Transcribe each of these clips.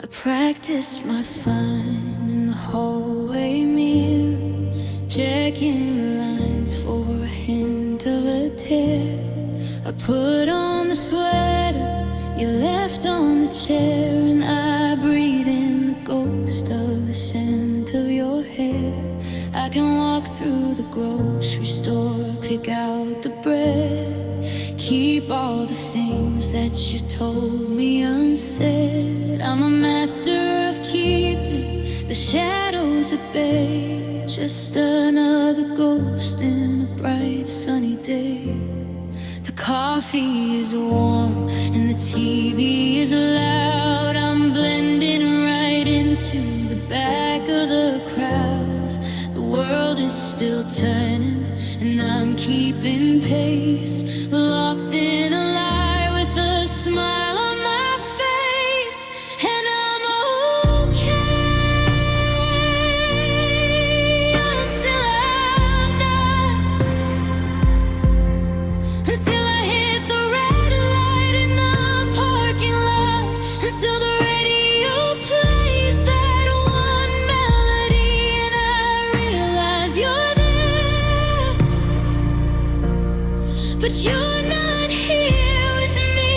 Practice my fine in the hallway mirror, checking the lines for a hint of a tear. I put on the sweater you left on the chair, and I breathe in the ghost of the scent of your hair. I can walk through the grocery store, pick out the bread, keep all the things that you told me unsaid. I'm a master of keeping the shadows at bay, just another ghost in a bright sunny day. The coffee is warm and the TV is loud. I'm blending right into the back of the crowd. The world is still turning and I'm keeping pace, locked in a lie with a smile on my face. And I'm okay until I'm not, until I hit the red light in the parking lot, until the radio plays that one melody and I realize you're there, but you're not here with me.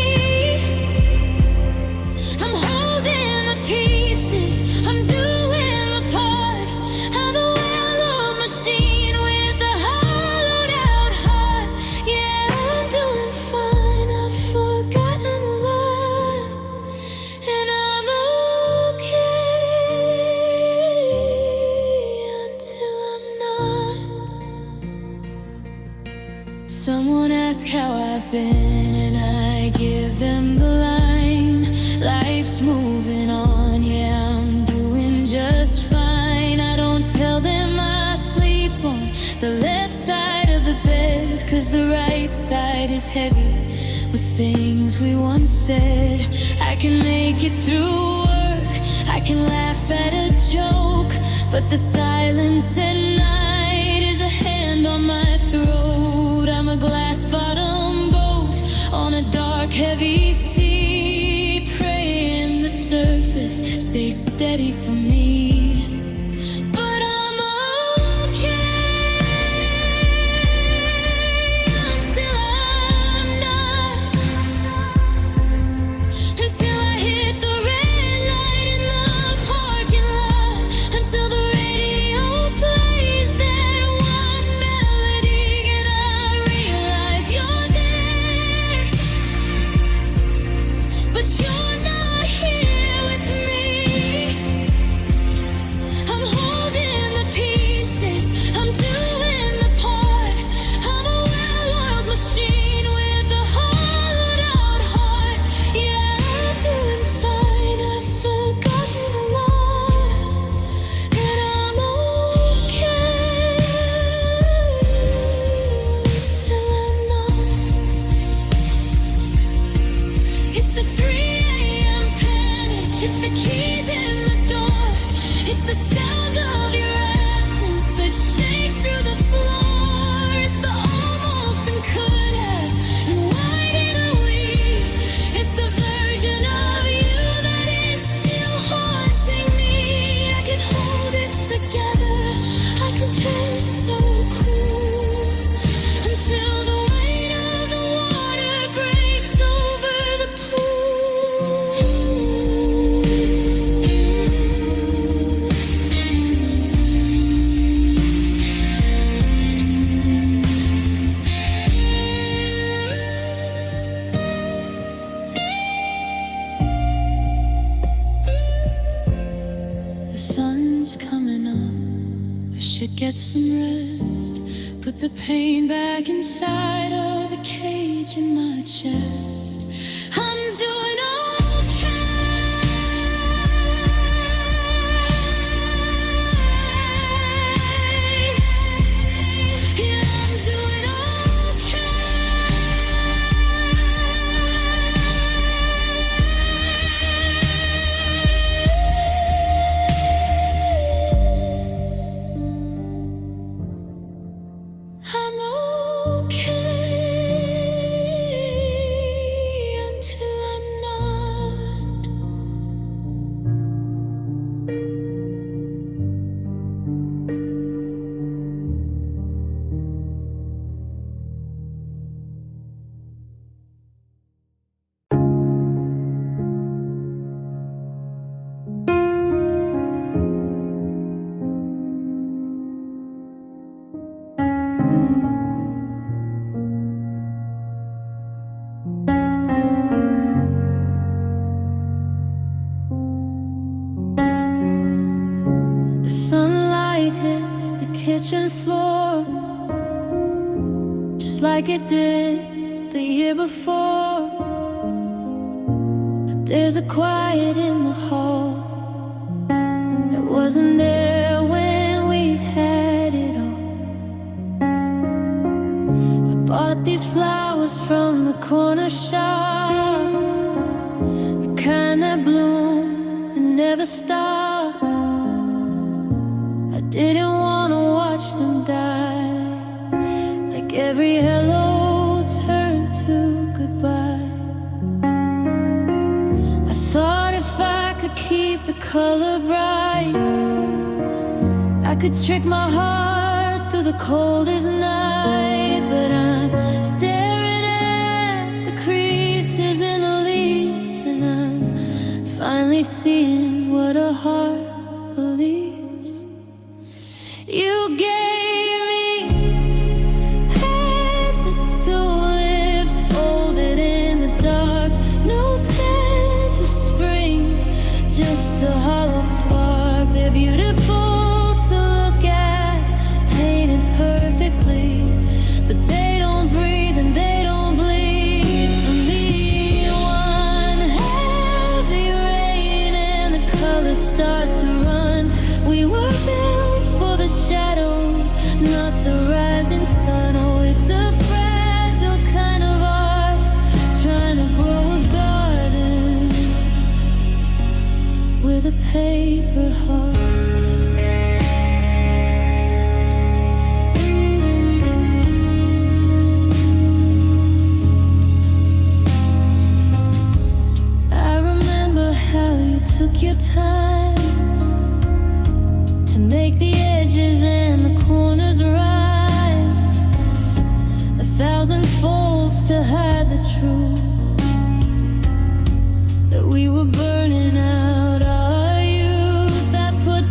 I'm holding the pieces, I'm doing my part. I'm a well-oiled machine with a hollowed out heart. Yeah, I'm doing fine, I've forgotten a lot, and I'm okay until I'm not. Someone asks how I've been and I give them the line. Life's moving on, yeah, I'm doing just fine. I don't tell them I sleep on the left side of the bed, 'cause the right side is heavy with things we once said. I can make it through work, I can laugh at a joke, but the silence at night is a hand on my throat. I'm a glass bottom boat on a dark heavy sea, praying the surface stays steady for me. But I'm okay until I'm not, until I hit the red light in the parking lot, until the radio plays that one melody and I realize you're there, but you're not here with me. I'm holding the pieces, I'm doing the part. I'm a well-oiled machine with a hollowed out heart. Yeah, I'm doing fine, I've forgotten a lot, and I'm okay till I'm not. It's the 3 a.m. panic, it's the keys in the door, it's the sound of your absence that shakes through the floor. It's the almost and could have, and why didn't we? It's the version of you that is still haunting me. I can hold it together, I can play so cool, until the weight of the water breaks over the pool. The sun's coming up, I should get some rest. Put the pain back inside of the cage in my chest. I'm doing okay. Yeah, I'm doing okay. I'm okay. just like it did the year before. But there's a quiet in the hall that wasn't there when we had it all. I bought these flowers from the corner shop, the kind that bloom and never stop. I didn't wanna watch them die, like every hello turned to goodbye. I thought if I could keep the color bright, I could trick my heart through the coldest night. But I'm staring at the creases in the leaves, and I'm finally seeing what a heart believes. You gave me the tulips folded in the dark, no scent of spring, just a hollow spark. They're beautiful to look at, painted perfectly, but they don't breathe and they don't bleed for me. One heavy rain and the colors start to run. We were built for the shadows, not the rising sun. Oh, it's a fragile kind of art, trying to grow a garden with a paper heart. I remember how you took your time to make the edges and the corners right, 1,000 folds to hide the truth, that we were burning out our youth. I put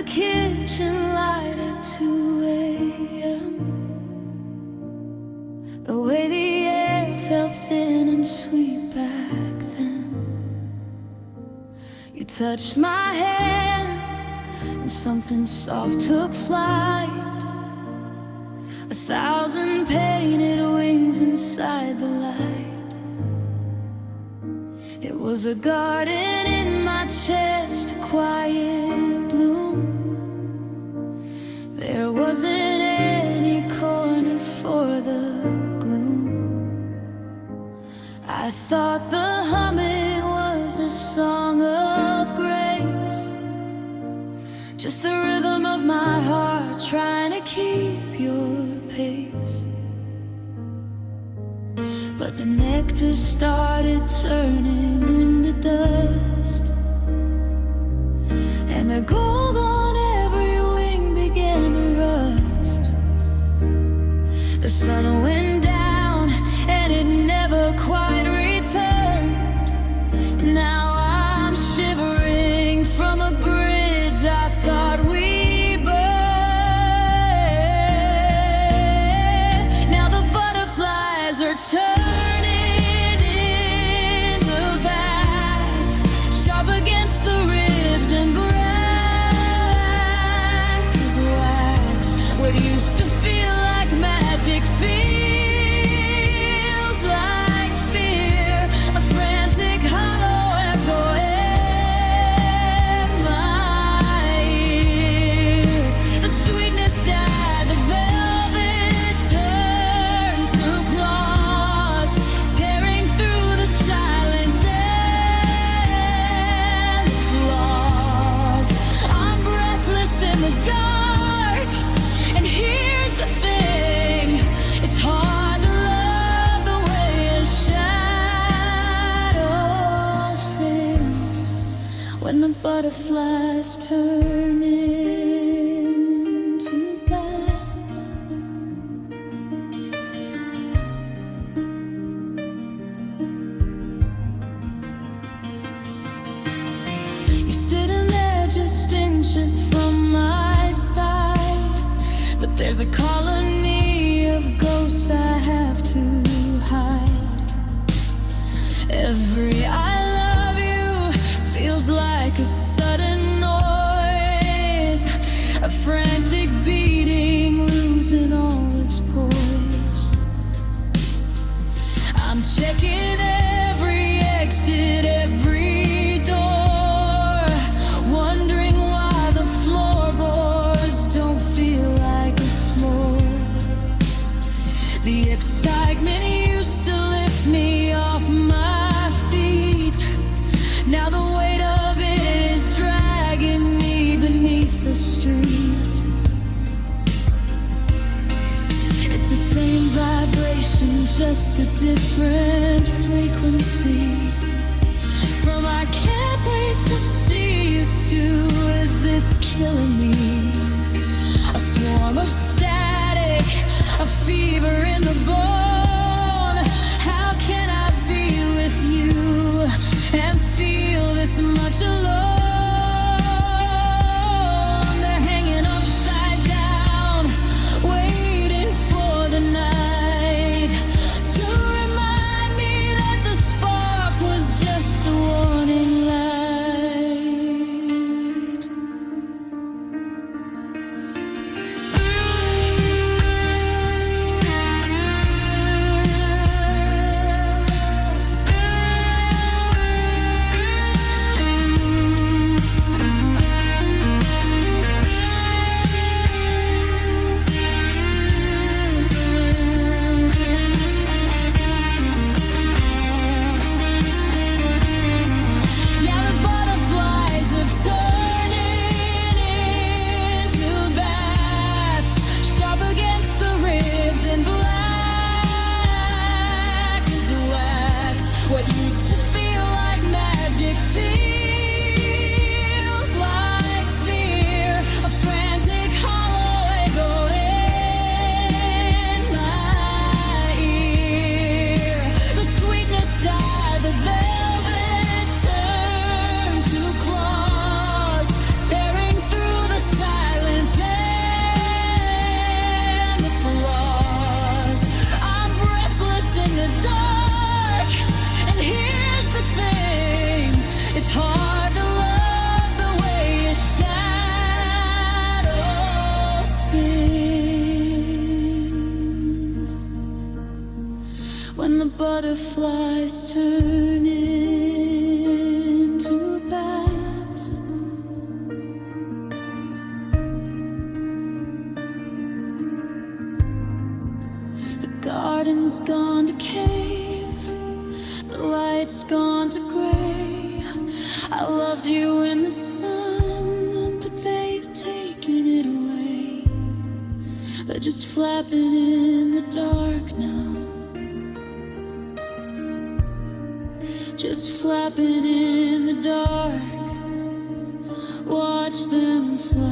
the kitchen light at 2 a.m. The way the air felt thin and sweet back then. You touched my hand and something soft took flight. 1,000 painted wings inside the light. It was a garden in my chest, a quiet bloom. There wasn't any corner for the gloom. I thought the humming was a song of grace, just the rhythm of my heart trying to keep your pace. But the nectar started turning into dust, and the gold on every wing began to rust. The sun went down and it never quite returned. Now I'm shivering from a bridge I thought we burned. Now the butterflies are turning into bats, sharp against the ribs and black as wax. What used to feel like magic feels like fear, a frantic hollow echo in my ear. The sweetness died, the velvet turned to claws, tearing through the silence and the flaws. I'm breathless in the dark, and here's the thing, it's hard to love the way a shadow sings when the butterflies turn into bats. You're sitting there just inches from my side, but there's a colony of ghosts I have to hide. Every I love you feels like a sudden noise, a frantic beating, losing all its poise. I'm checking every exit, every door, wondering why the floorboards don't feel like a floor. The excitement used to lift me off my feet. Now the weight of it is dragging me beneath the street. It's the same vibration, just a different frequency. From I can't wait to see you to is this killing me? A swarm of static, a fever in the bone. How can I be with you and feel this much alone? They're hanging upside down, waiting for the night to remind me that the spark was just a warning light. butterflies turn into bats. The garden's gone to cave, the light's gone to gray. I loved you in the sun, but they've taken it away. They're just flapping in the dark now, just flapping in the dark. Watch them fly.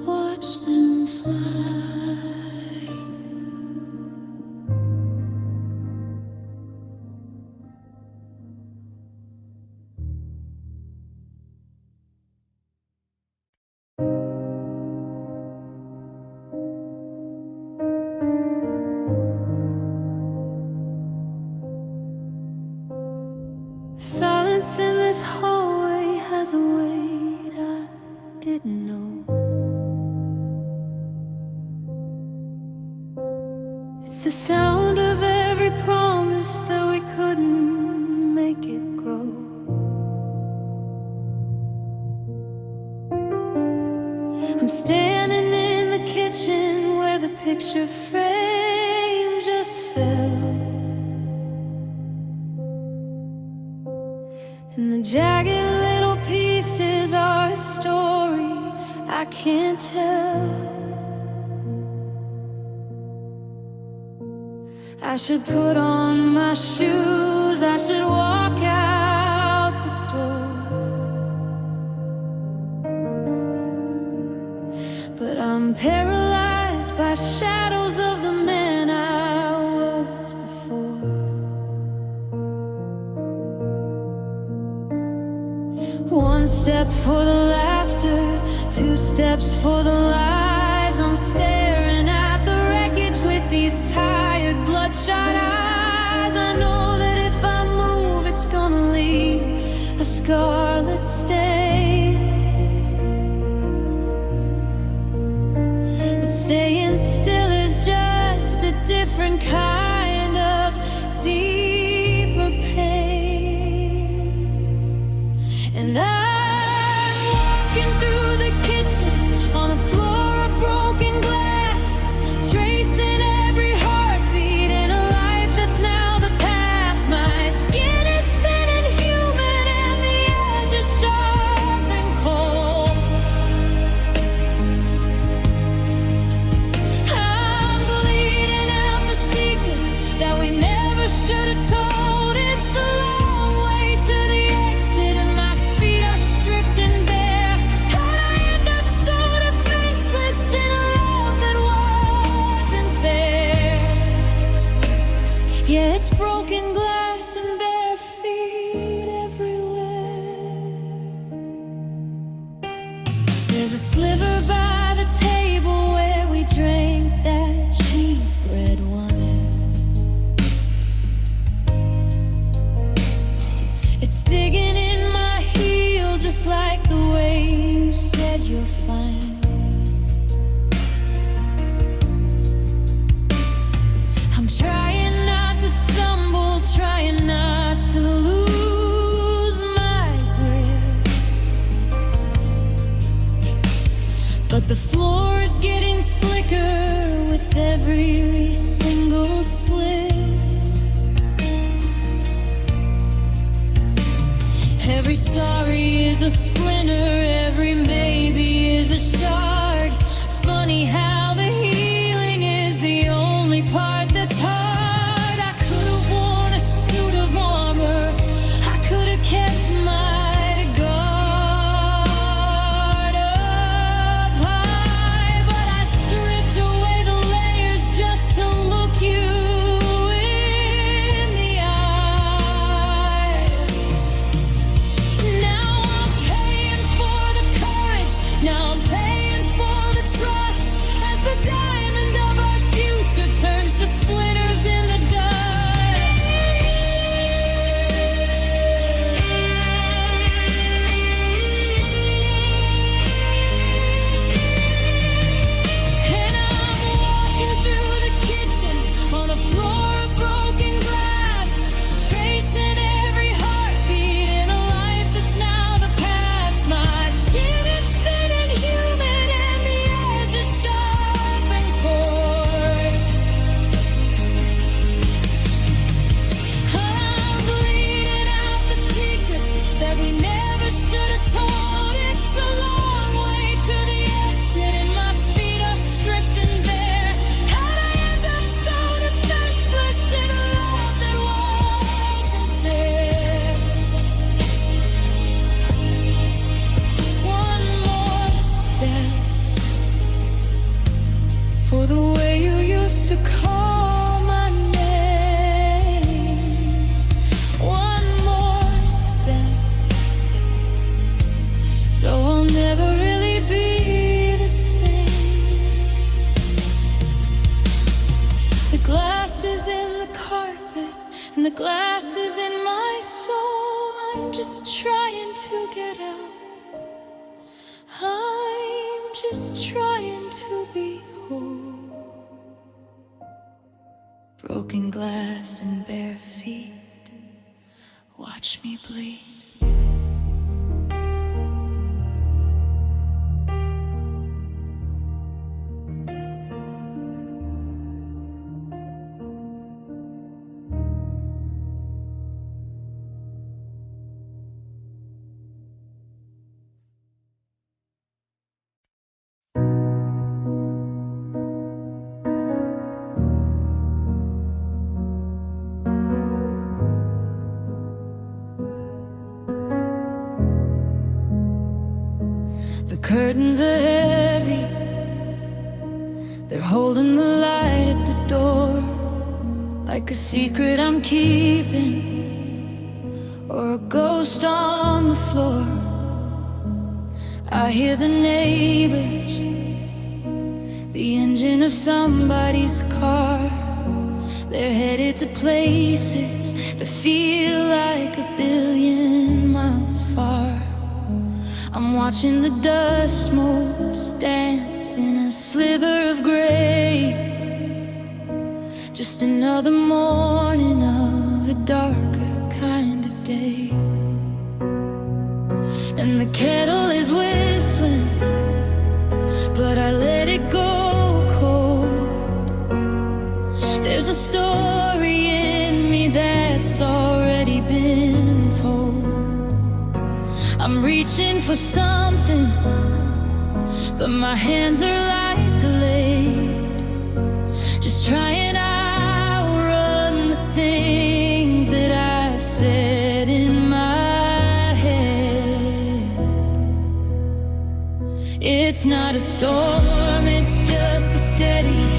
Watch them fly. Silence in this hallway has a weight I didn't know. It's the sound of every promise that we couldn't make it grow. I'm standing in the kitchen where the picture frame just fell, and the jagged little pieces are a story I can't tell. I should put on my shoes, I should walk out the door, but I'm paralyzed by shadows of the man I was before. One step for the laughter, two steps for the lies. I'm staring at the wreckage with these tired, bloodshot eyes. I know that if I move, it's gonna leave a scarlet stain. But staying still is just a different kind of deeper pain. And I'm walking through the kitchen on a floor of broken glass, tracing every heartbeat in a life that's now the past. My skin is thin and human, and the edge is sharp and cold. I'm bleeding out the secrets that we never should have told. It's a long way to the exit, and my feet are stripped and bare. How'd I end up so defenseless in a love that wasn't there? Yeah, it's broken glass and bare feet everywhere. There's a sliver by the table where we drank that cheap red wine. It's digging in my heel just like the way you said you're fine. I'm trying not to stumble, trying not to lose my grip, but the floor is getting slicker with every single slip. Every sorry is a splinter, every maybe is a shard. Funny how the healing is the only part that's hard. I could have worn a suit of armor, I could have kept my guard up high, but I stripped away the layers just to look you in the eye. Now I'm paying glass is in my soul. I'm just trying to get out. I'm just trying to be whole. Broken glass and bare feet, watch me bleed. The curtains are heavy, they're holding the light at the door, like a secret I'm keeping, or a ghost on the floor. I hear the neighbors, the engine of somebody's car. They're headed to places that feel like a billion miles far. I'm watching the dust motes dance in a sliver of gray. Just another morning of a darker kind of day. And the kettle is whistling, but I let it go cold. There's a story in me that's already been told. I'm reaching for something, but my hands are like delayed. Just trying to outrun the things that I've said in my head. It's not a storm, it's just a steady,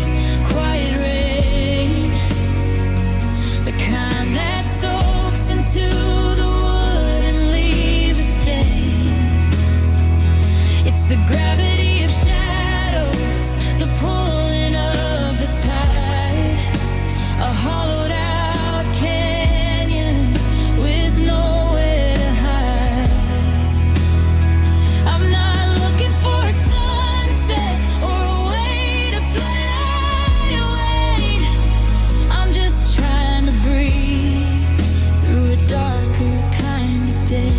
quiet rain. The kind that soaks into the the gravity of shadows, the pulling of the tide, a hollowed out canyon with nowhere to hide. I'm not looking for a sunset or a way to fly away. I'm just trying to breathe through a darker kind of day.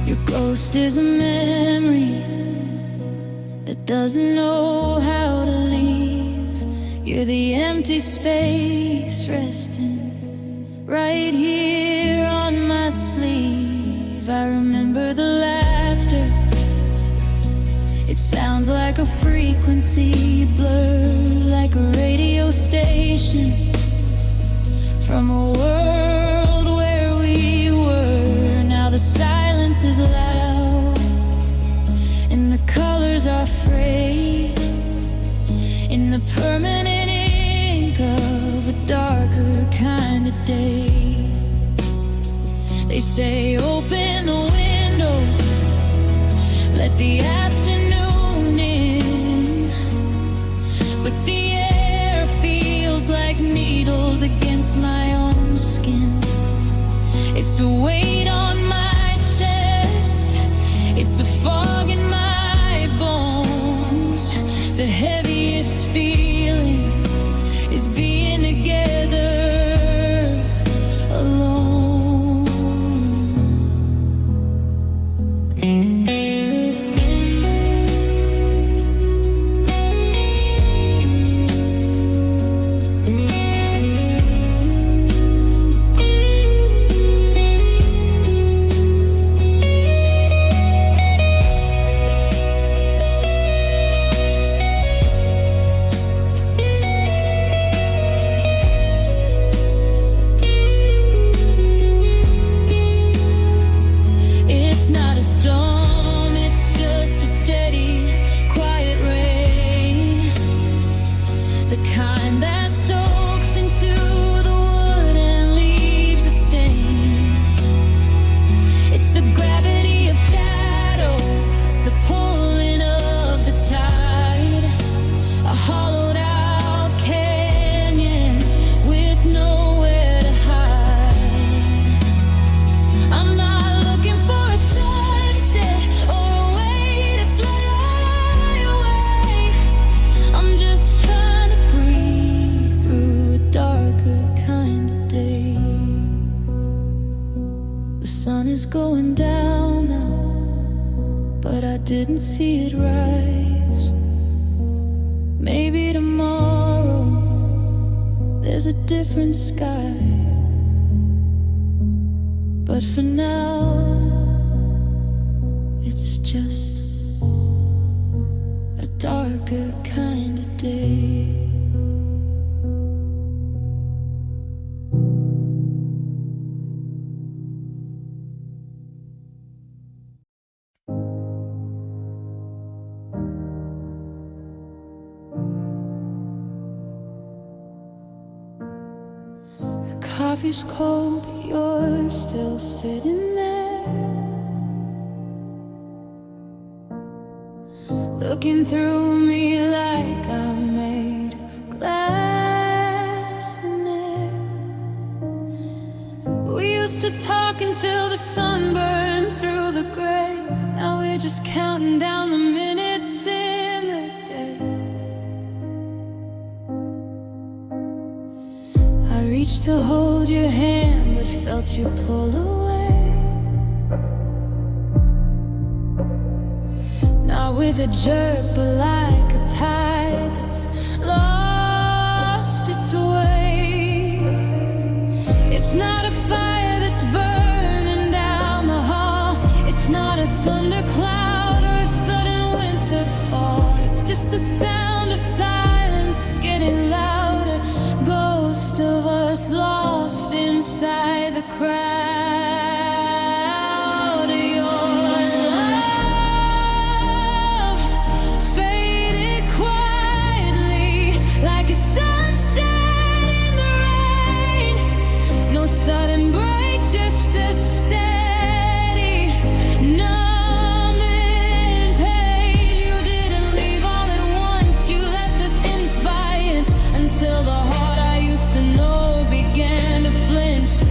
Your ghost is a memory that doesn't know how to leave. You're the empty space resting right here on my sleeve. I remember the laughter. It sounds like a frequency blur, like a radio station from a world where we were. Now the silence is loud and the colors are frayed in the permanent ink of a darker kind of day. They say open the window, let the afternoon in, but the air feels like needles against my own skin. It's a weight on my chest, it's a fog in my bones. The heaviest feeling is being together alone. didn't see it rise. Maybe tomorrow there's a different sky, but for now it's just a darker kind of day. The coffee's cold, but you're still sitting there, looking through me like I'm made of glass and air. We used to talk until the sun burned through the gray. Now we're just counting down the minutes in the day. I reached to hold your hand, but felt you pull away. Not with a jerk, but like a tide that's lost its way. It's not a fire that's burning down the hall. It's not a thundercloud or a sudden winter fall. It's just the sound of silence getting louder. Ghost of us lost inside the crowd. Your love faded quietly like a sunset in the rain. No sudden break, just a steady numbing pain. You didn't leave all at once, you left us inch by inch until the heart I used to know began to flinch.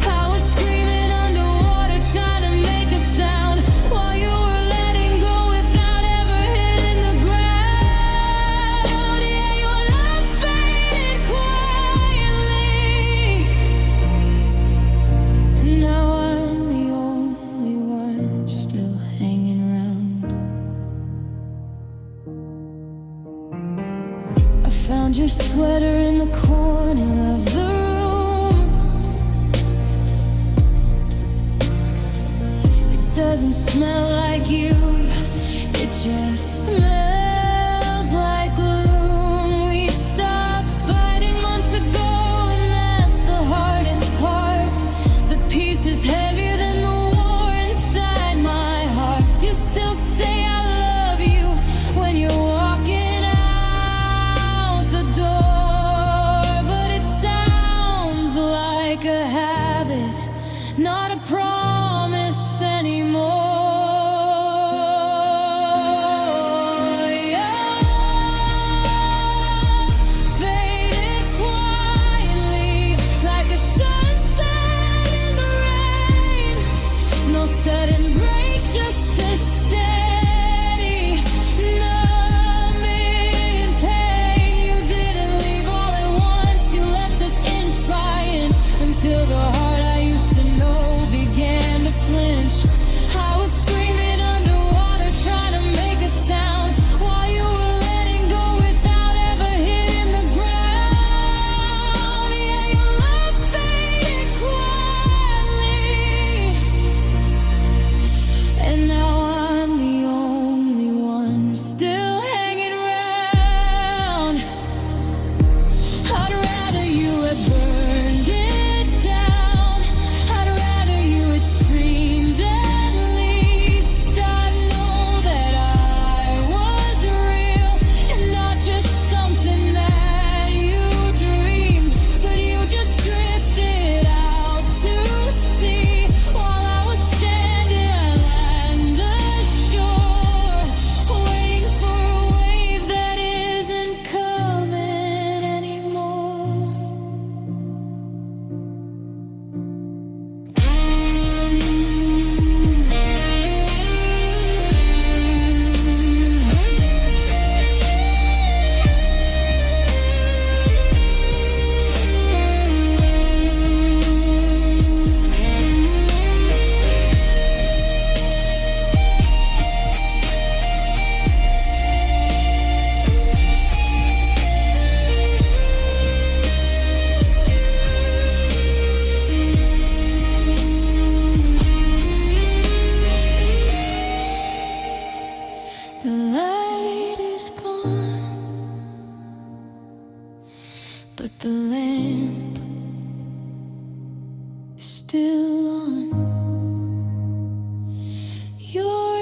I was screaming underwater, trying to make a sound, while you were letting go without ever hitting the ground. Yeah, your love faded quietly, and now I'm the only one still hanging around. I found your sweater in the corner of the room. It doesn't smell like you, it just smells like gloom. We stopped fighting months ago, and that's the hardest part. The peace is heavier than the war inside my heart. You still say I love you when you're walking out the door, but it sounds like a habit, not a promise anymore. Your love faded quietly like a sunset in the rain. No sudden break, just a steady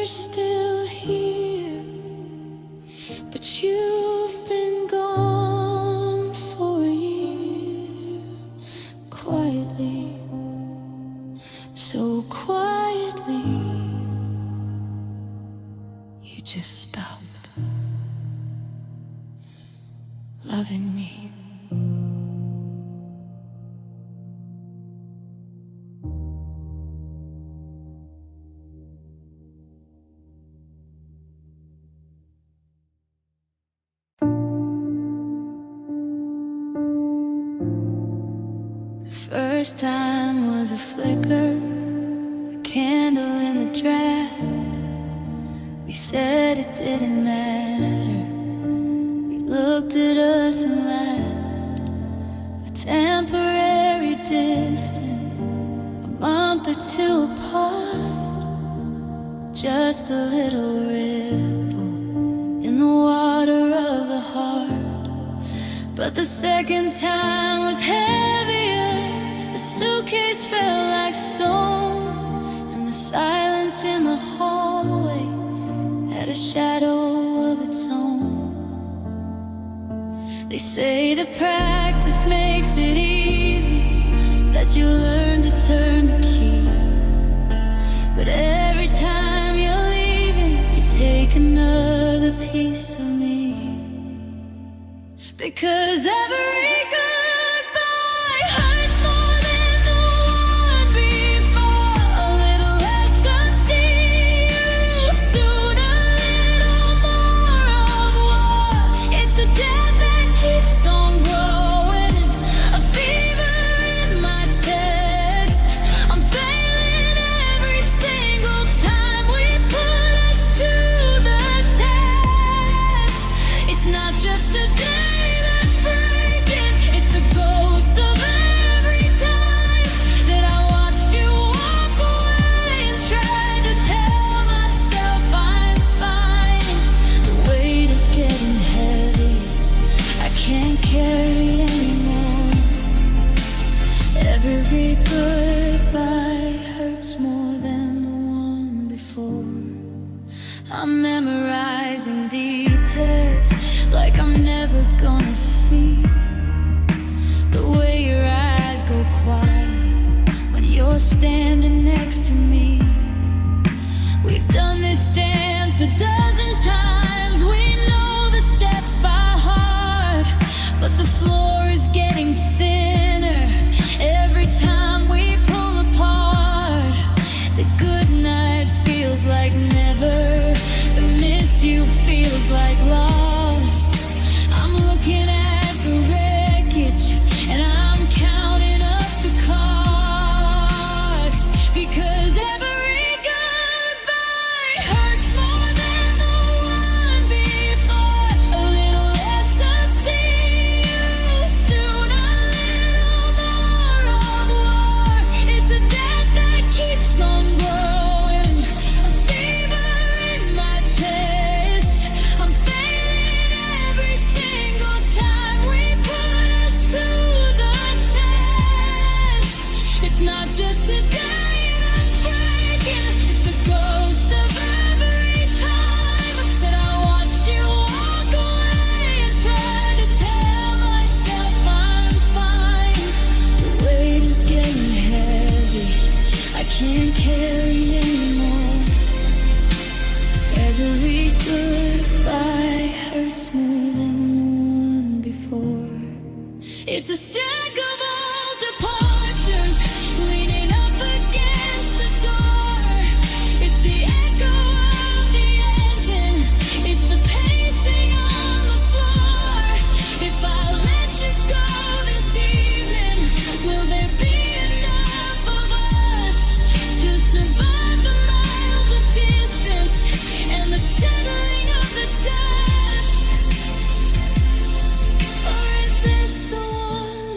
were still here, but you've been gone for a year. Quietly, so quietly, you just stopped loving me. First time was a flicker, a candle in the draft. We said it didn't matter. We looked at us and laughed. A temporary distance, a month or two apart. Just a little ripple in the water of the heart. But the second time was heavier. The suitcase felt like stone, and the silence in the hallway had a shadow of its own. They say the practice makes it easy, that you learn to turn the key. But every time you're leaving, you take another piece of me. Because every goodbye hurts more than the one before. A little less of seeing you soon, a little more of war. It's a death that keeps on growing, a fever in my chest. I'm failing every single time we put us to the test. It's not just a day. Every goodbye hurts more than the one before. I'm memorizing details like I'm never gonna see. The way your eyes go quiet when you're standing next to me. We've done this dance a dozen times. We know the steps by heart, but the floor is getting thinner every time we pull apart. The good night feels like never, the miss you feels like lost. I'm looking at the wreckage and I'm counting up the cost. Because every goodbye hurts more than the one before. A little less of seeing you soon, a little more of war. It's a death that keeps on growing, a fever in my chest. I'm failing every single time we put us to the test. It's not just a day that's breaking, it's the ghost of every time that I watched you walk away and tried to tell myself I'm fine. The weight is getting heavy, I can't carry anymore. Every goodbye hurts more than the one before. It's a stack of old departures leaning up against the door. It's the echo of the engine, it's the pacing on the floor. If I let you go this evening, will there be enough of us to survive the miles of distance and the settling of the dust? Or is this the one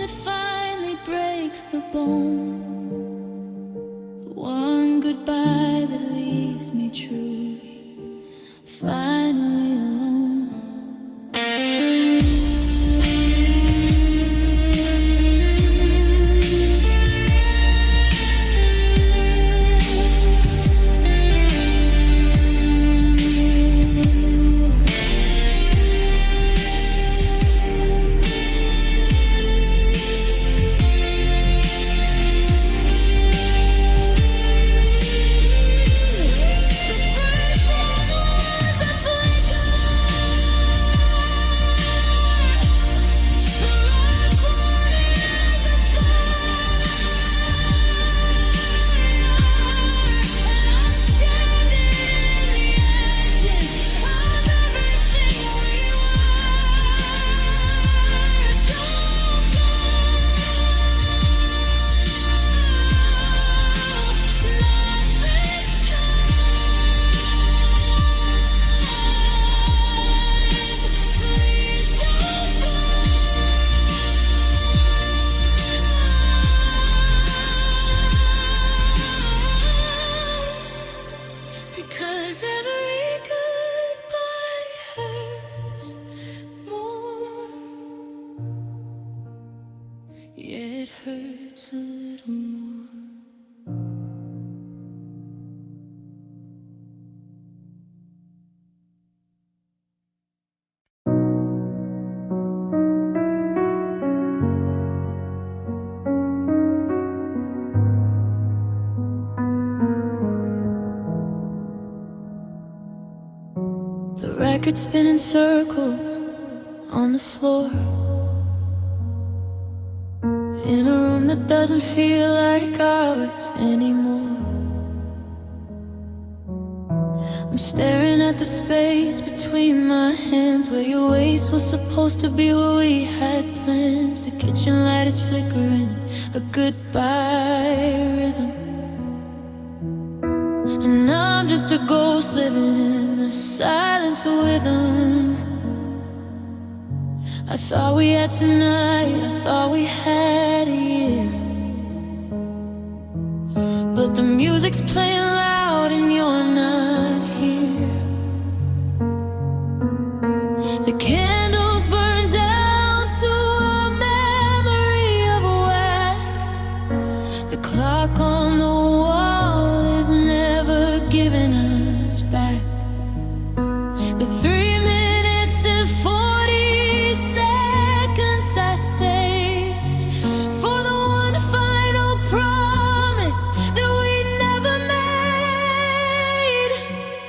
because every goodbye hurts more. Yeah, it hurts a little more. The record spinning circles on the floor, in a room that doesn't feel like ours anymore. I'm staring at the space between my hands, where your waist was supposed to be where we had plans. The kitchen light is flickering, a goodbye rhythm, and I'm just a ghost living in the silence with them. I thought we had tonight, I thought we had a year, but the music's playing loud and you're not here. The candles burn down to a memory of wax. The clock on the wall is never giving us back. The 3 minutes and 40 seconds I saved for the one final promise that we never made.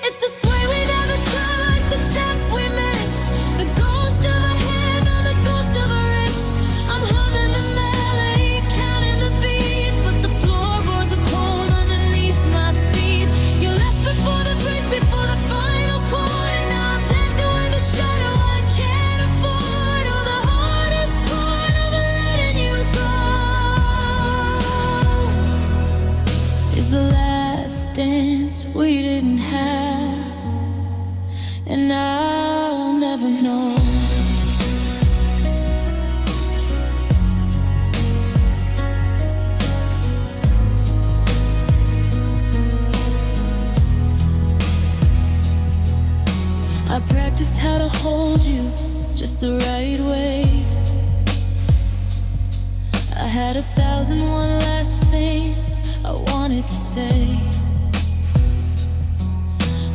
It's the sway we never took, the step we missed, the ghost of a hand on the ghost of a wrist. I'm humming the melody, counting the beat, but the floorboards are cold underneath my feet. You left before the bridge, before the final chord, and now I'm dancing with a shadow I can't afford. Oh, the hardest part of letting you go is the last dance we didn't have, and I'll never know. I practiced how to hold you just the right way. I had 1,001 last things I wanted to say,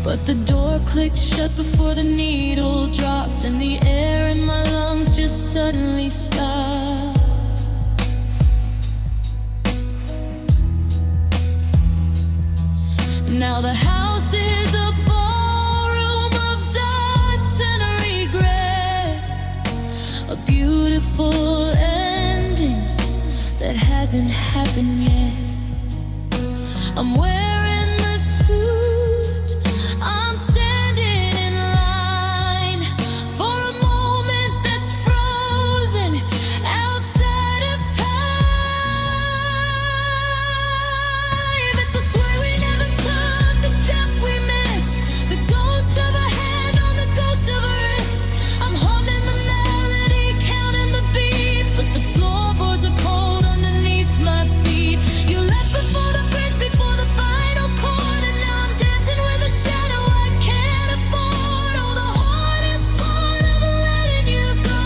but the door clicked shut before the needle dropped, and the air in my lungs just suddenly stopped. Now the house is a ballroom of dust and regret, a beautiful ending that hasn't happened yet. I'm wearing the suit, I'm standing in line for a moment that's frozen outside of time. It's the sway we never took, the step we missed, the ghost of a hand on the ghost of a wrist. I'm humming the melody, counting the beat, but the floorboards are cold underneath my feet. You left before the bridge, before the final chord, and now I'm dancing with a shadow I can't afford. Oh, the hardest part of letting you go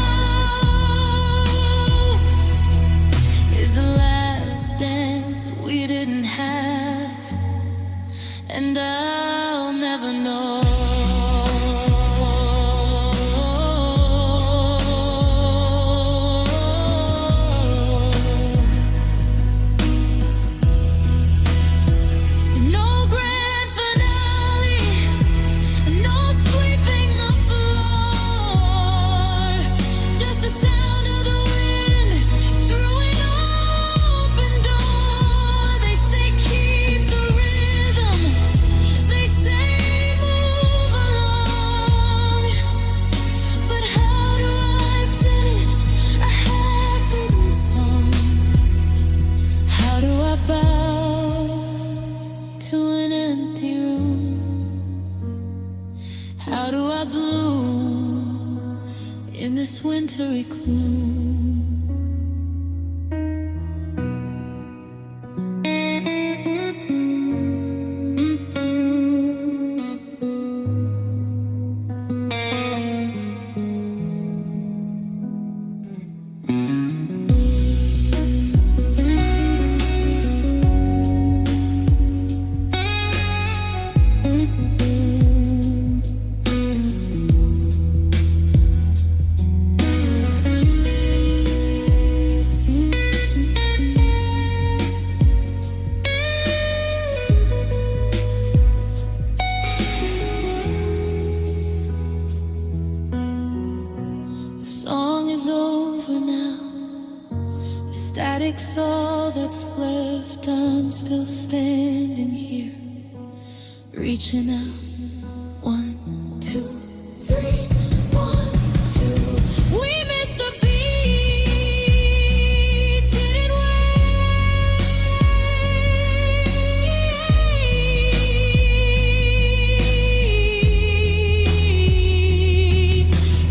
is the last dance we didn't have, and I'll never know. No grand finale, no sweeping the floor, just the sound of the wind through an open door. They say keep the rhythm, they say move along, but how do I finish a half-written song? How do I bow to an empty room? How do I bloom in this wintry gloom? static's all that's left. I'm still standing here, reaching out. 1, 2, 3, 1, 2. We missed the beat, didn't we?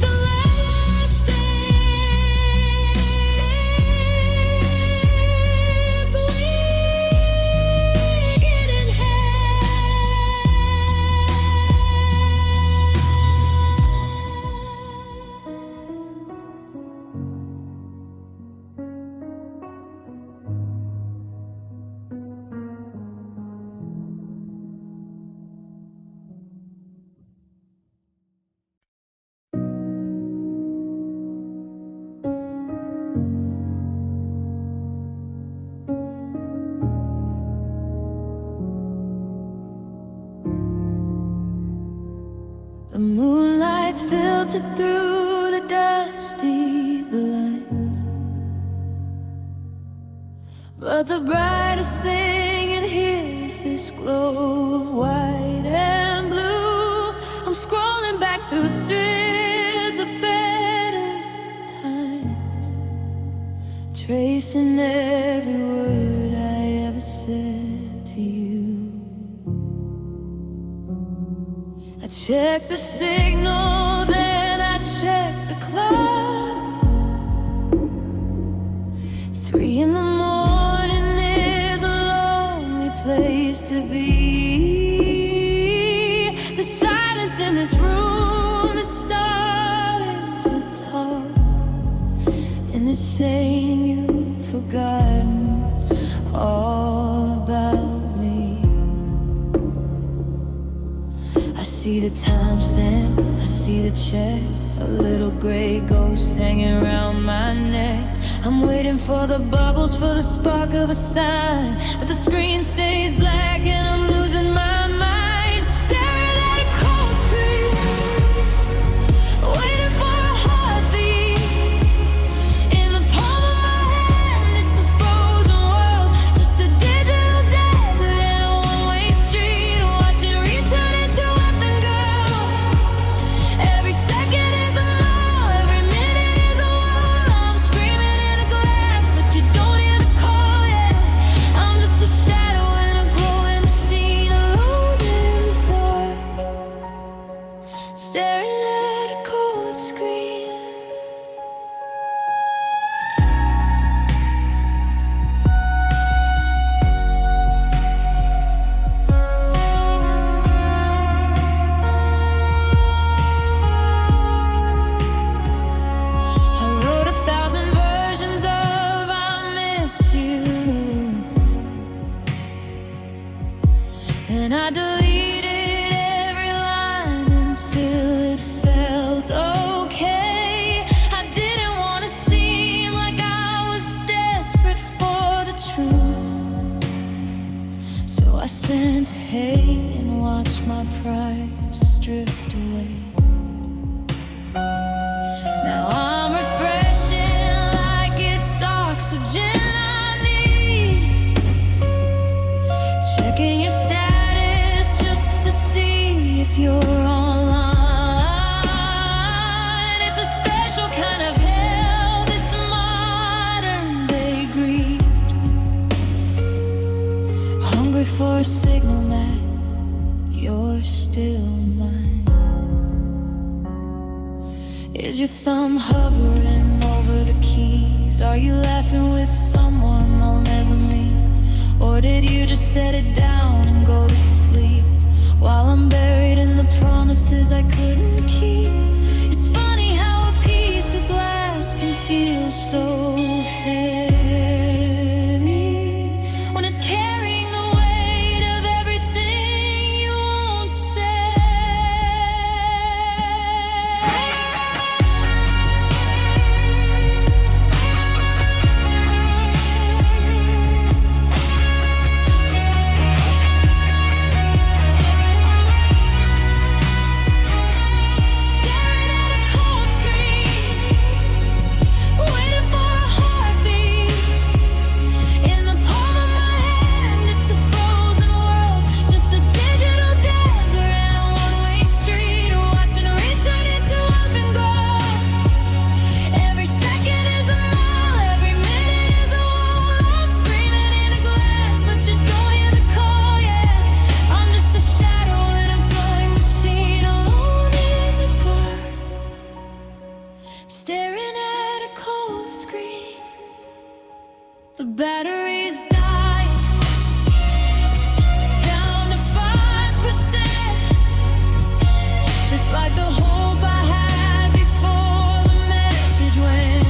The last dance we couldn't The moonlight's filtered through the dusty blinds, but the brightest thing in here is this glow of white and blue. I'm scrolling back through threads of better times, tracing every word I ever said to you. I check the signal, then I check the clock. 3 in the morning is a lonely place to be. The silence in this room is starting to talk, and it's saying you've forgotten all about me. I see the timestamp, I see the check, a little gray ghost hanging around my neck. I'm waiting for the bubbles, for the spark of a sign, but the screen stays black and I'm losing my mind. Staring at a cold screen, waiting for a heartbeat. In the palm of my hand, it's a frozen world, just a digital desert and a one-way street. Watching return into weapon girl. Every second is a mile, every minute is a wall. I'm screaming in a glass, but you don't hear the call yet. I'm just a shadow in a glowing machine, alone in the dark, staring at a cold screen. I wrote 1,000 versions of I miss you, and I deleted every line until it felt okay. I didn't want to seem like I was desperate for the truth, so I sent hate and watched my pride just drift away. Now I'm refreshing like it's oxygen I need, checking your status just to see if you're online. It's a special kind of hell, this modern day greed, hungry for a signal that you're still mine. Is your thumb hovering over the keys? Are you laughing with someone I'll never meet? Or did you just set it down and go to sleep while I'm buried in the promises I couldn't keep? It's funny how a piece of glass can feel so heavy when it's carrying the weight of everything you won't say. Batteries die down to 5%, just like the hope I had before the message went.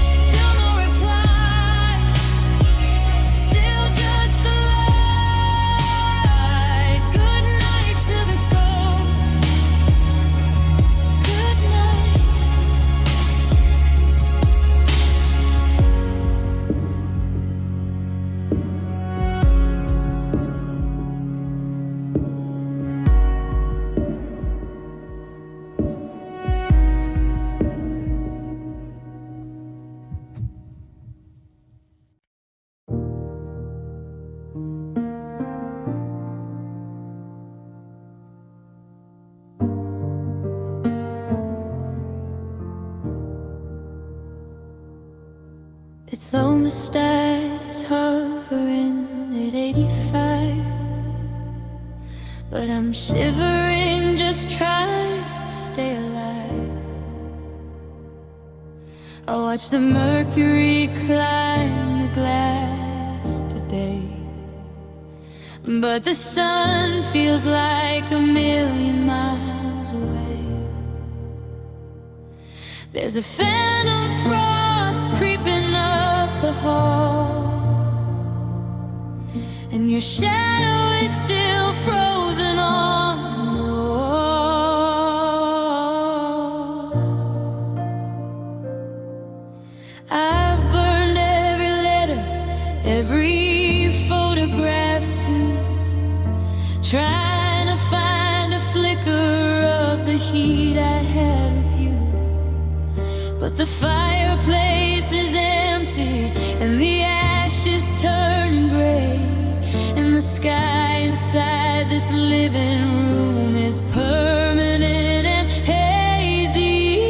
Still no reply, still just the light. Good night to the ghost, good night. Its thermostat's hovering at 85, but I'm shivering, just trying to stay alive. I watch the mercury climb the glass today, but the sun feels like a million miles away. There's a phantom frost creeping up the hall, and your shadow is still frozen on the wall. I've burned every letter, every photograph too, trying to find a flicker of the heat I had with you. But the fireplace is empty, and the ashes turning gray, and the sky inside this living room is permanent and hazy.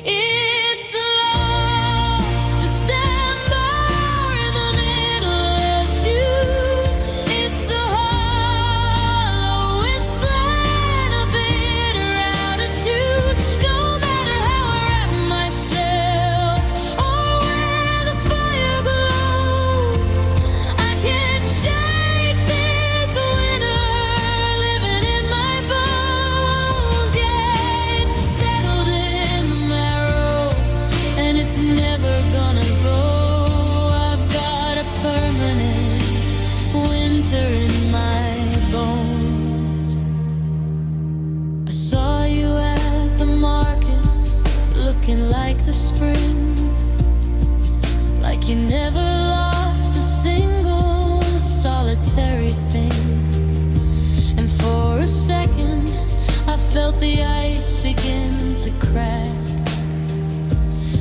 It's a long December in the middle of June. It's a hollow whistling, a bitter altitude. No matter how I wrap myself or where the fire glows, I can't shake this winter living in my bones. Yeah, it's settled in the marrow, and it's never gonna go. I've got a permanent winter in my bones. I saw you at the market, looking like the spring, like you never lost a single solitary thing. And for a second, I felt the ice begin to crack,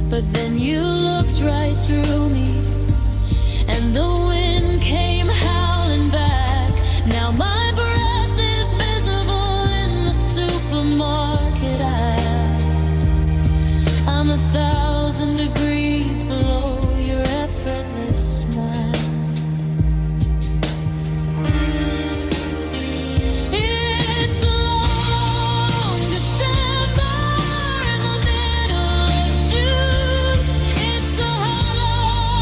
but then you looked right through me, and the wind came howling back. Now my breath is visible in the supermarket aisle. I'm 1,000 degrees below your effortless smile. It's a long December in the middle of June. It's a hollow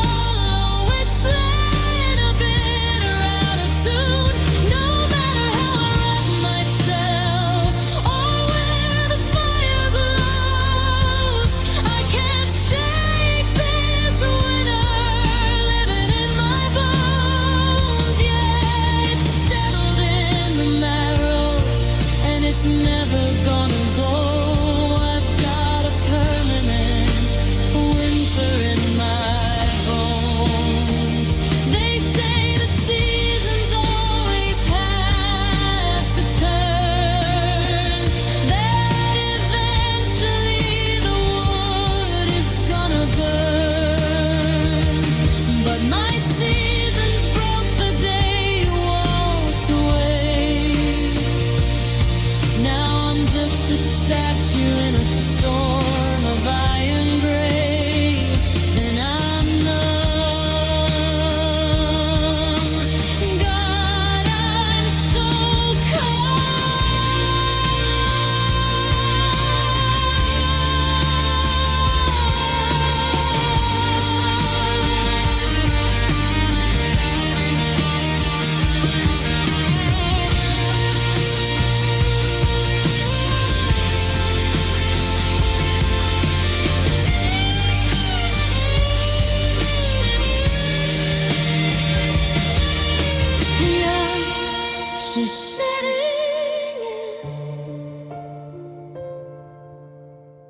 She's setting in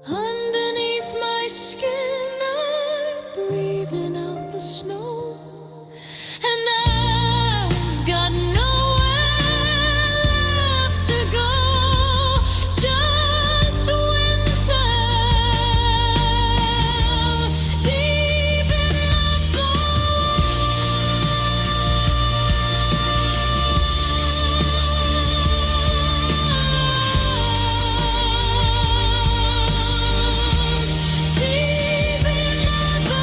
underneath my skin. I'm breathing out the snow, and I've got nowhere left to go. Just winter deep in my bones, deep in my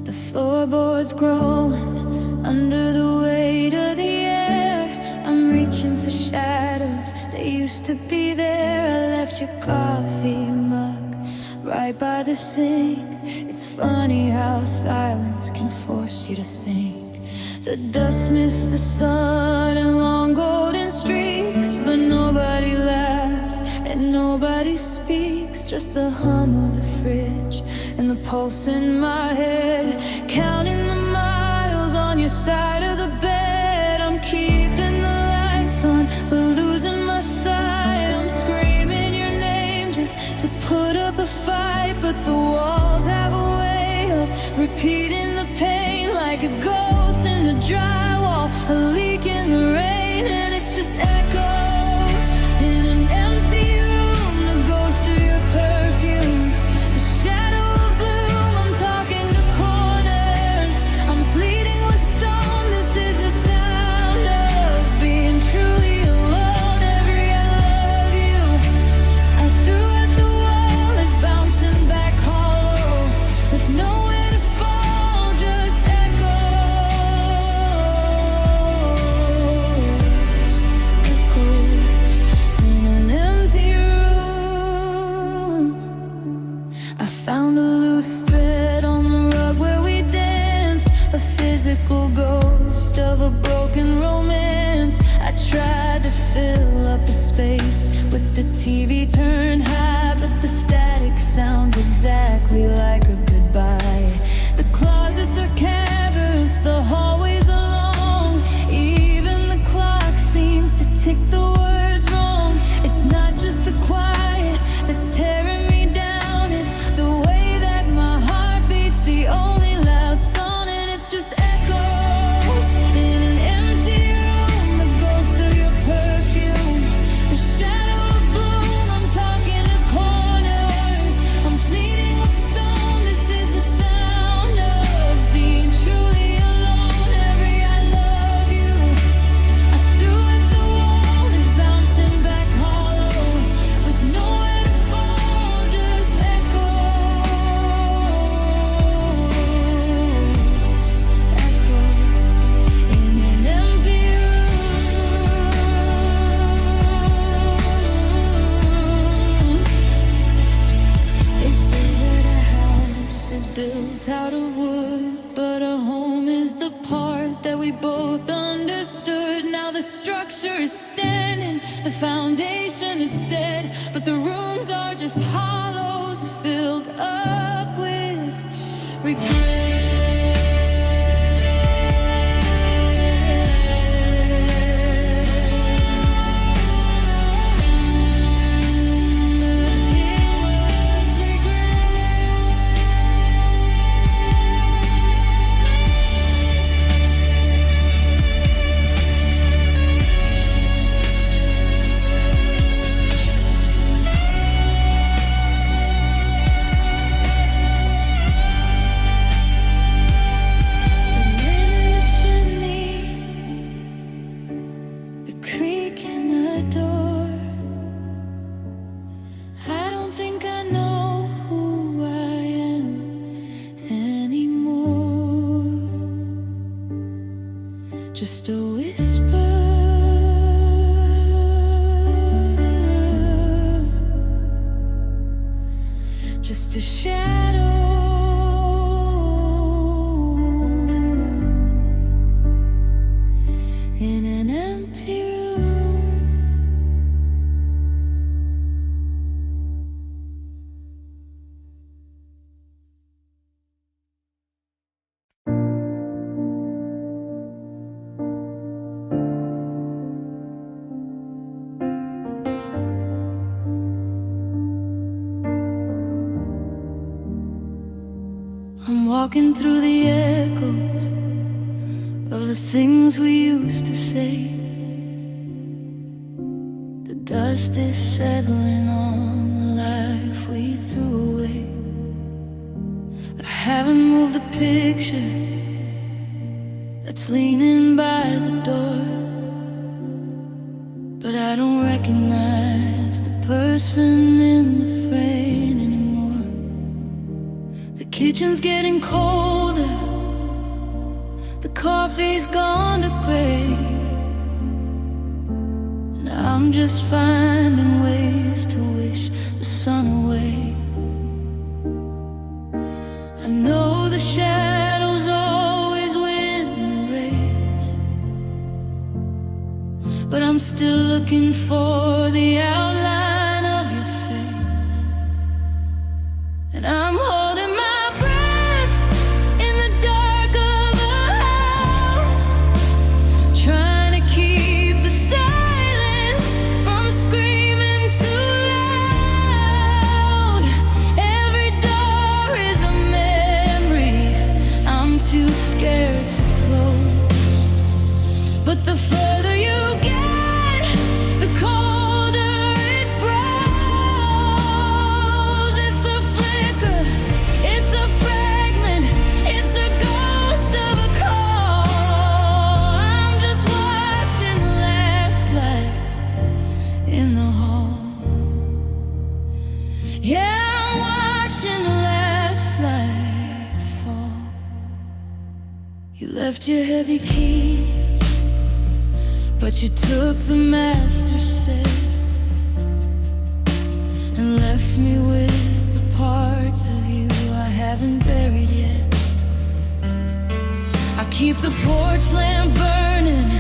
The floorboards growing under the weight of the air. I'm reaching for shadows that used to be there. I left your coffee mug right by the sink. It's funny how silence can force you to think. The dust missed the sun and long golden streaks, but nobody laughs and nobody speaks. Just the hum of the fridge and the pulse in my head, counting the miles on your side of the bed. I'm keeping the lights on, but losing my sight. I'm screaming your name just to put up a fight, but the walls have a way of repeating the pain, like a ghost in the drywall, a leak in the rain, and it's just echoes in an empty room. The ghost of your perfume, the shadow of bloom. I'm talking to corners, I'm pleading with stone. This is the sound of being truly alone. Every I love you I threw at the wall is bouncing back hollow, with nowhere to fall, just echoes in an empty room. I found a loose thread on the rug where we danced, a physical ghost of a broken romance. I tried to fill up the space with the TV turned high, but the static sounds exactly like a goodbye. The closets are caverns, the hallways are long. Even the clock seems to tick the words wrong. It's not just the quiet that's tearing me down, it's the way that my heart beats, the only loud sound, and it's just echoes in an empty room. The ghost of your perfume, the shadow of bloom. I'm talking to corners, I'm pleading with stone. This is the sound of being truly alone. Every I love you I threw at the wall is bouncing back hollow, with nowhere to fall, just echoes in an empty room. They say that a house is built out of wood, but a home is the part that we both understood. Now the structure is standing, the foundation is set, but the rooms are just hollows filled up with regret. whisper, just a shadow in an empty room. I'm walking through the echoes of the things we used to say. The dust is settling on the life we threw away. I haven't moved the picture that's leaning by the door, but I don't recognize the person in the frame anymore. The kitchen's getting colder, the coffee's gone to gray, and I'm just finding ways to wish the sun away. I know the shadows always win the race, but I'm still looking for the outline of your face. And I'm holding my breath in the dark of the house, trying to keep the silence from screaming too loud. Every door is a memory I'm too scared to close, but the further you get, the colder it grows. It's a flicker, it's a fragment, it's a ghost of a call. I'm just watching the last light in the hall. Yeah, I'm watching the last light fall. You left your heavy keys, but you took the master set and left me with the parts of you I haven't buried yet. I keep the porch lamp burning,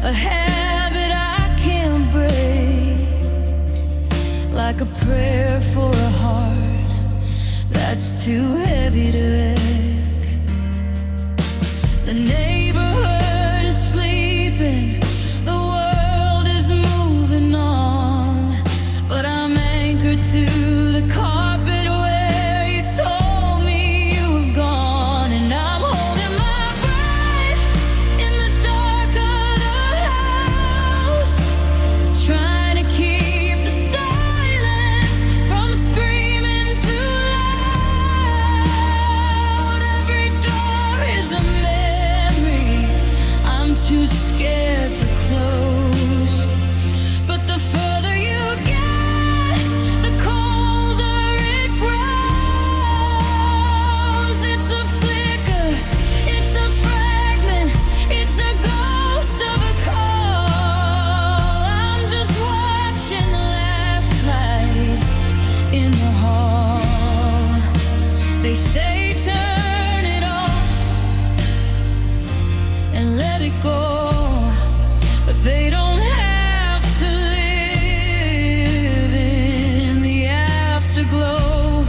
a habit I can't break, like a prayer for a heart that's too heavy to ache. The neighborhood is sleeping, the world is moving on, but I'm anchored to the carpet where you told me you were gone. And I'm holding my breath in the dark of the house, trying to keep the silence from screaming too loud. Every door is a memory I'm too scared to close, but the further you get, the colder it grows. It's a flicker, it's a fragment, it's a ghost of a call. I'm just watching the last light in the hall. They say turn it off and let it go, but they don't have to live in the afterglow.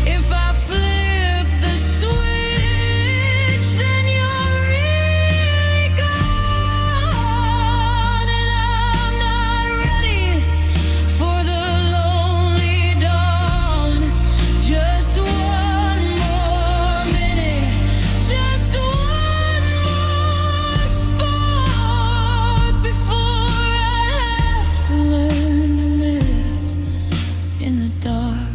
If I flip the switch, then you're really gone, and I'm not ready for the lonely dawn. Just one more minute, just one more spark before I have to learn to live in the dark.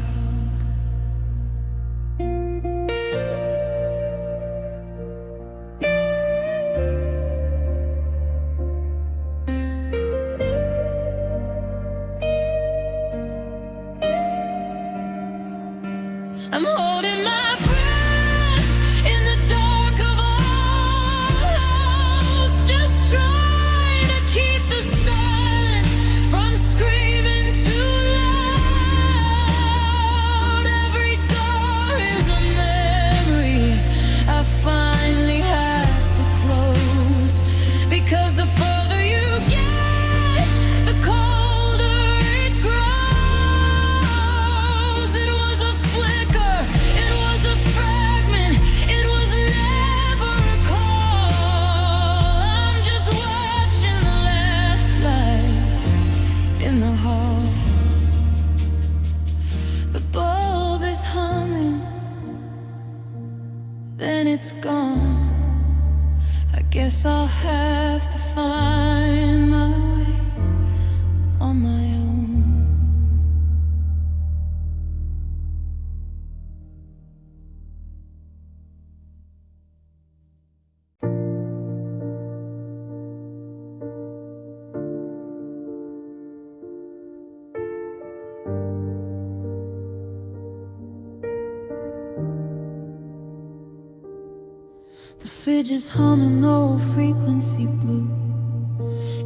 I'm holding my breath in the dark of our house, just trying it's gone. I guess I'll have to find my way on my own. The fridge is humming low frequency blue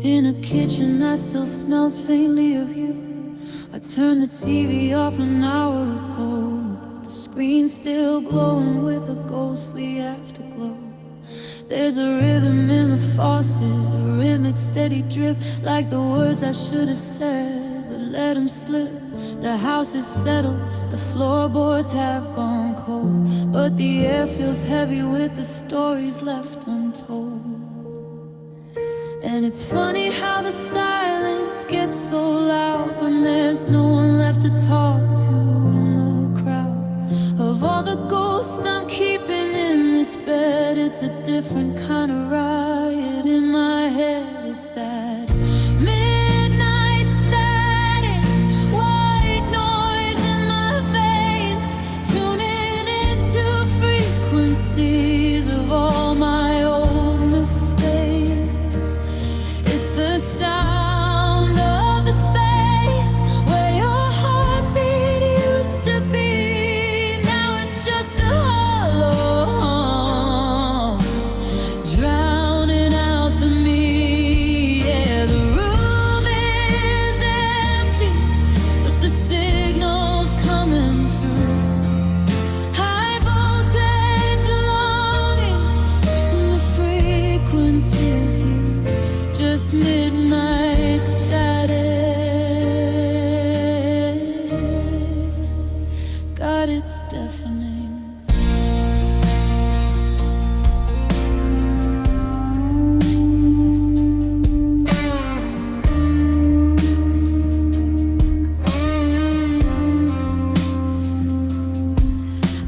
in a kitchen that still smells faintly of you. I turned the TV off an hour ago, but the screen's still glowing with a ghostly afterglow. There's a rhythm in the faucet, a rhythmic steady drip, like the words I should have said, but let them slip. The house is settled, the floorboards have gone cold, but the air feels heavy with the stories left untold. And it's funny how the silence gets so loud when there's no one left to talk to in the crowd. Of all the ghosts I'm keeping in this bed, it's a different kind of riot in my head. It's that midnight static, white noise in my veins, tuning into frequencies of all my old mistakes. It's the sound of the space where your heartbeat used to be. Now it's just a hollow hum, drowning out the me. Yeah, the room is empty, but the signal's coming through. High voltage longing, and the frequency's you. Just midnight static. God, it's deafening.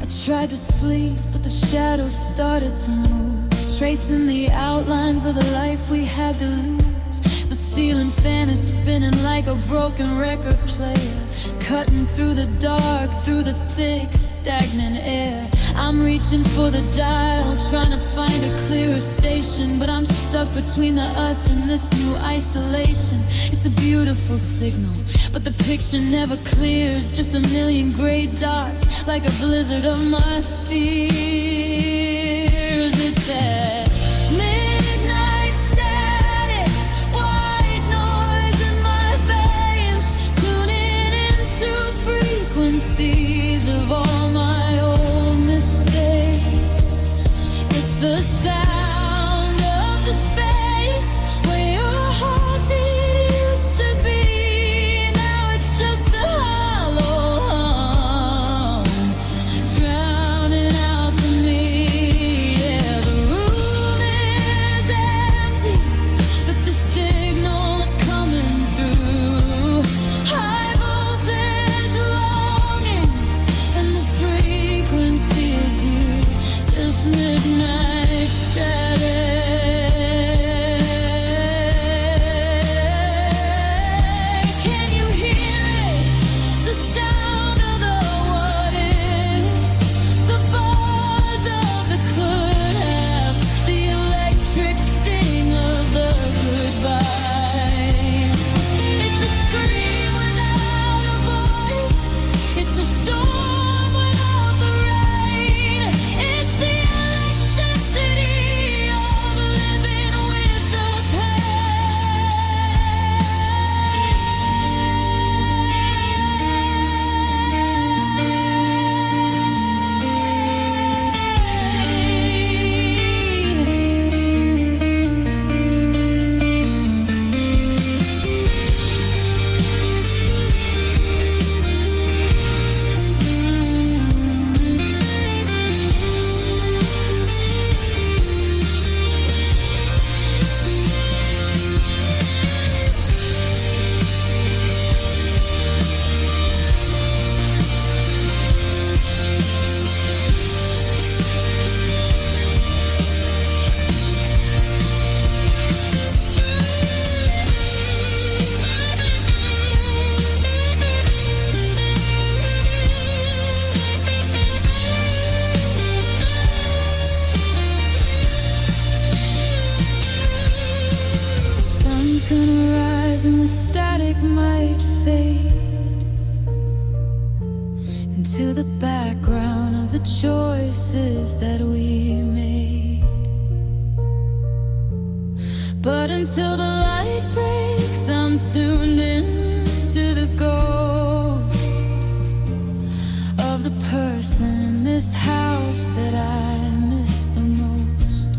I tried to sleep, but the shadows started to move, tracing the outlines of the life we had to lose. The ceiling fan is spinning like a broken record player, cutting through the dark, through the thick, stagnant air. I'm reaching for the dial, trying to find a clearer station, but I'm stuck between the us and this new isolation. It's a beautiful signal, but the picture never clears. Just a million gray dots, like a blizzard of my fears. It's that midnight static, white noise in my veins, tuning into frequencies of all my old mistakes. It's the sound of the space where your heartbeat used to be. Now it's just a hollow hum, drowning out the me. Yeah, the room eyes and the static might fade into the background of the choices that we made. But until the light breaks, I'm tuned in to the ghost of the person in this house that I miss the most.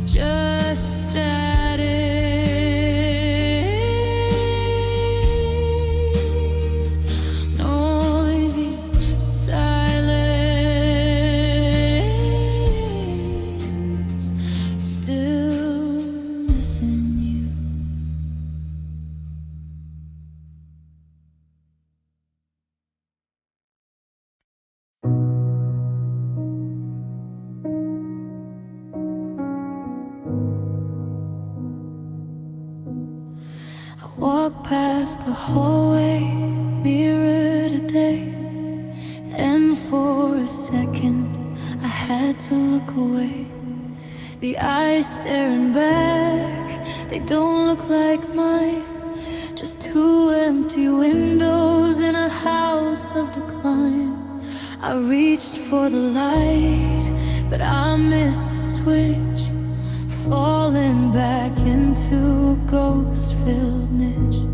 Just at it, noisy silence, still missing you. Walk past the hallway, mirror today, and for a second I had to look away. The eyes staring back, they don't look like mine. Just two empty windows in a house of decline. I reached for the light, but I missed the switch, falling back into a ghost-filled niche.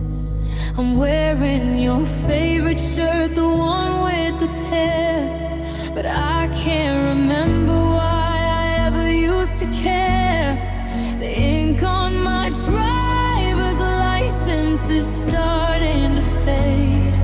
I'm wearing your favorite shirt, the one with the tear, but I can't remember why I ever used to care. The ink on my driver's license is starting to fade.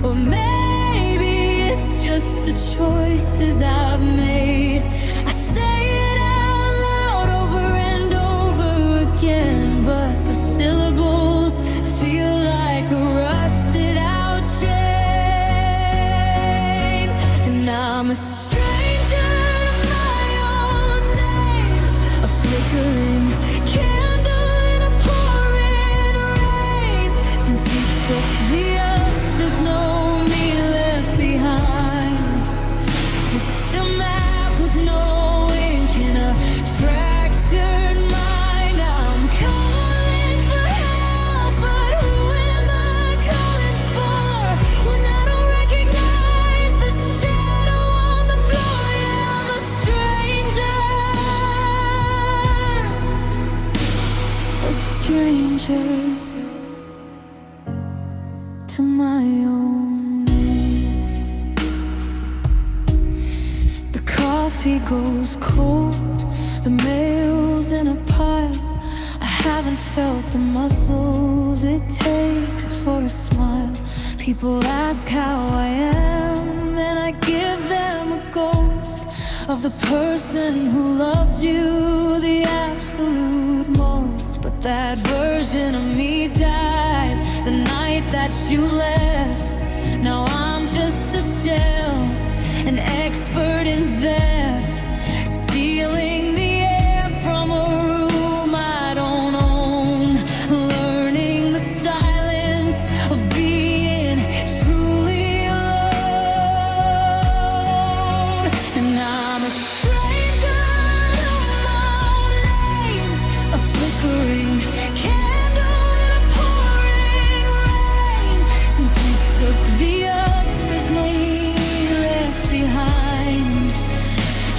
Or maybe it's just the choices I've made. I say it out loud over and over again, but the syllables feel like a rusted out chain. And I'm a stranger to my own name, a flickering candle in a pouring rain. Since you took the us, there's no me left behind. Just a map with no ink and a fractured mind. I'm calling for help, but who am I calling for when I don't recognize the shadow on the floor? Yeah, I'm a stranger, a stranger to my own name. The coffee goes cold, the mail's in a pile. I haven't felt the muscles it takes for a smile. People ask how I am, and I give them a ghost of the person who loved you the absolute most. But that version of me died the night that you left. Now I'm just a shell, an expert in theft, stealing the air from a room I don't own, learning the silence of being truly alone. And I'm a stranger to my own name, a flickering candle in a pouring rain. Since you took the us, there's no me left behind.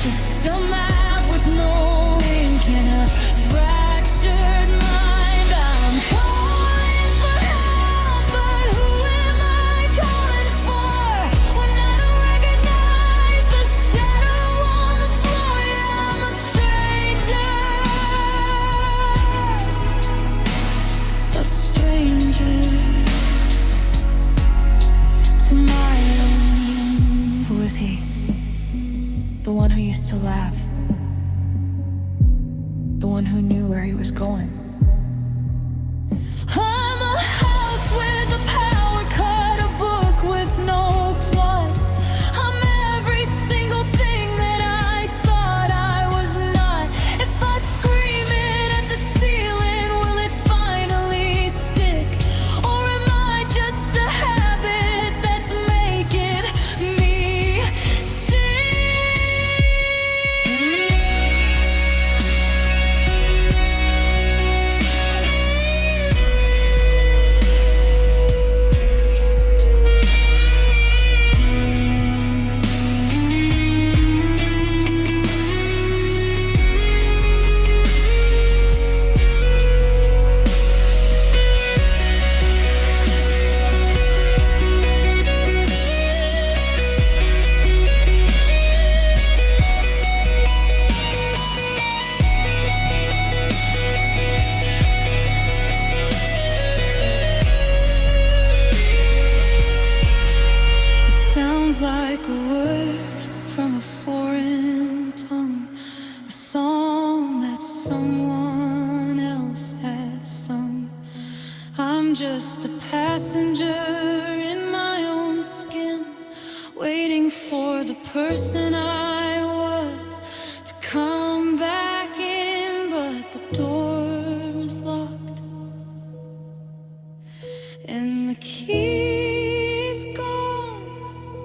Just a map with no ink and a fractured mind. I'm calling for help, but who am I calling for when I don't recognize the shadow on the floor? Yeah, I'm a stranger, a stranger to my own. Who is he? The one who used to laugh, the one who knew where he was going. I'm a house with a power cut, a book with no plot. I'm every single thing that I thought I was not. If I scream it at the ceiling, will it finally stick? Or am I just a habit that's making me sick? just a passenger in my own skin, waiting for the person I was to come back in, but the door's locked and the key's gone.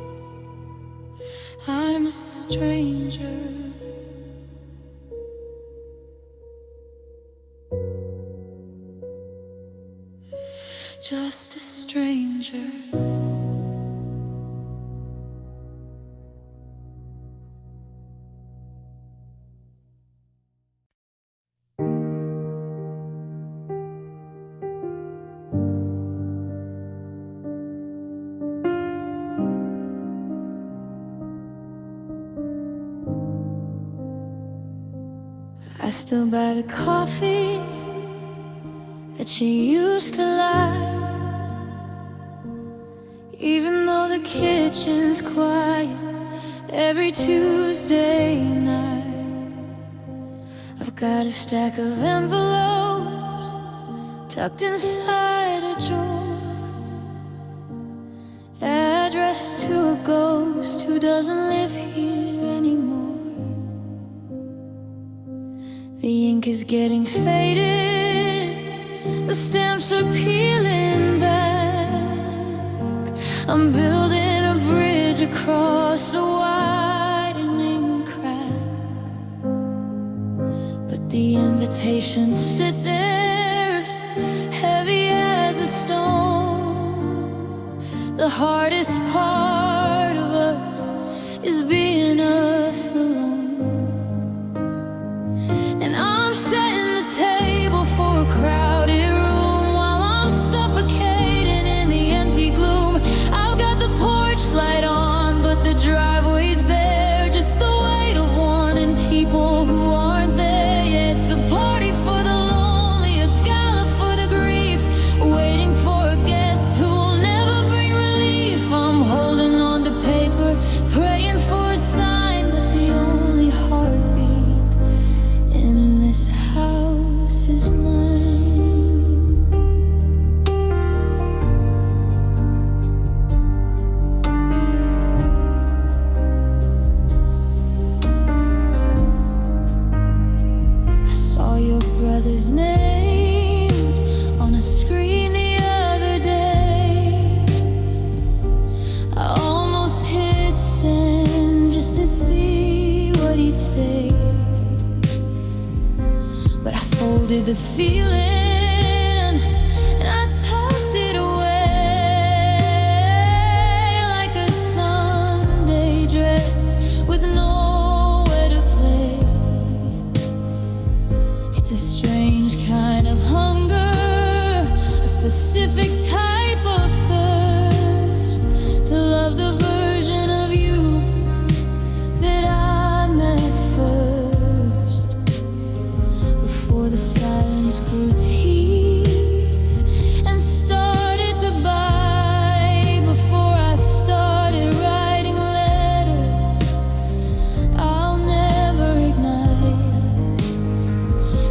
I'm a stranger. Just a stranger. I still buy the coffee that she used to like, even though the kitchen's quiet every Tuesday night. I've got a stack of envelopes tucked inside a drawer, addressed to a ghost who doesn't live here anymore. The ink is getting faded, the stamps are peeling back. I'm building a bridge across a widening crack, but the invitations sit there, heavy as a stone. The hardest part of us is being us alone. And I'm setting the table for a crowded room while I'm suffocating in the empty gloom. I've got the porch light on, but the driveway's bare, just the weight of wanting people who aren't there. Yeah, it's a party for the lonely, a gala for the grief, waiting for a guest who'll never bring relief. I'm holding on to paper, praying for a sign, but the only heartbeat in this house is mine. I saw your brother's name on a screen the other day. I almost hit send just to see what he'd say, but I folded the feeling and I tucked it away like a Sunday dress with nowhere to play. It's a strange kind of hunger, a specific type of thirst, to love the version of you that I met first, before the silence grew teeth and started to bite, before I started writing letters I'll never ignite.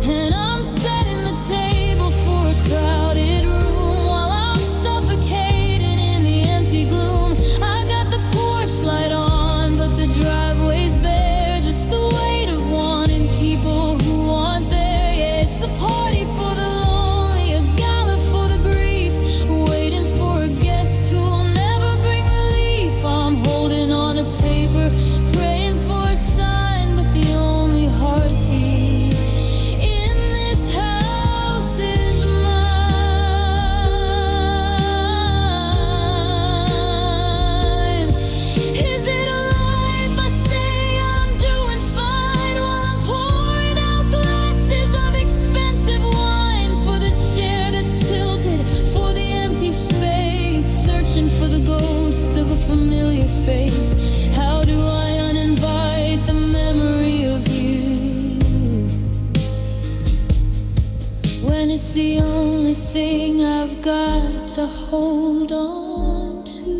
And I'm setting the table for a crowded room while I'm suffocating in the empty gloom. I got the porch light on, but the driveway's bare, just the weight of wanting people who aren't there. Yeah, it's a party for the lonely, a gala for the grief, waiting for a guest who'll never bring relief. I'm holding on to paper, praying for a sign, but the only heartbeat in this house is mine. Is it a life? I say I'm doing fine while I'm pouring out glasses of expensive wine for the chair that's tilted, for the empty space, searching for the ghost of a familiar face. How do I uninvite the memory of you when it's the only thing I've got to hold on to?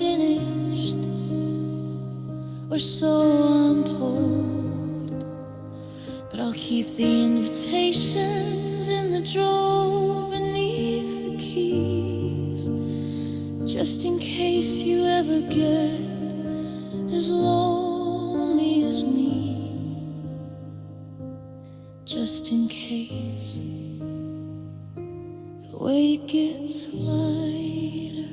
finished, or so I'm told. But I'll keep the invitations in the drawer beneath the keys, just in case you ever get as lonely as me. Just in case the weight gets lighter.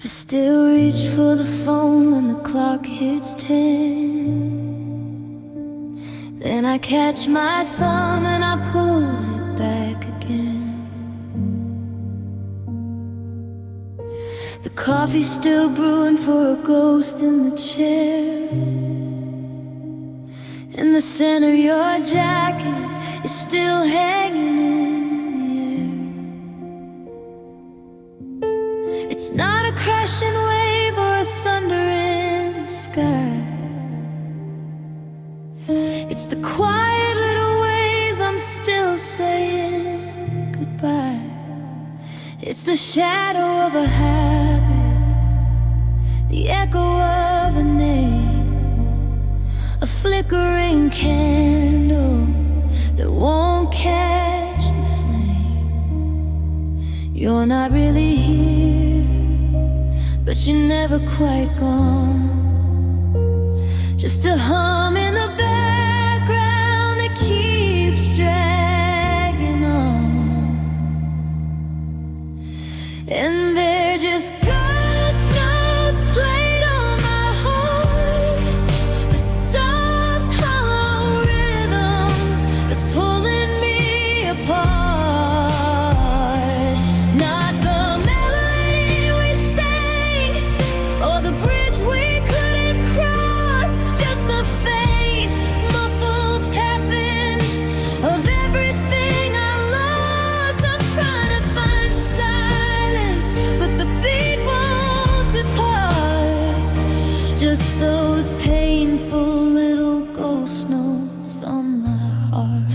I still reach for the phone when the clock hits 10. Then I catch my thumb and I pull it back again. The coffee's still brewing for a ghost in the chair, and the scent of your jacket is still hanging in the air. It's not a crashing wave or a thunder in the sky. It's the quiet little ways I'm still saying goodbye. It's the shadow of a habit, the echo of a name, a flickering candle that won't catch the flame. You're not really here, but you're never quite gone. Just a hum in the background that keeps dragging on. And they're just ghost notes played on my heart, a soft hollow rhythm that's pulling me apart. Not the melody we sang or the bridge we couldn't cross, just the faint, muffled tapping of everything I lost. I'm trying to find silence, but the beat won't depart. Just those painful little ghost notes on my heart.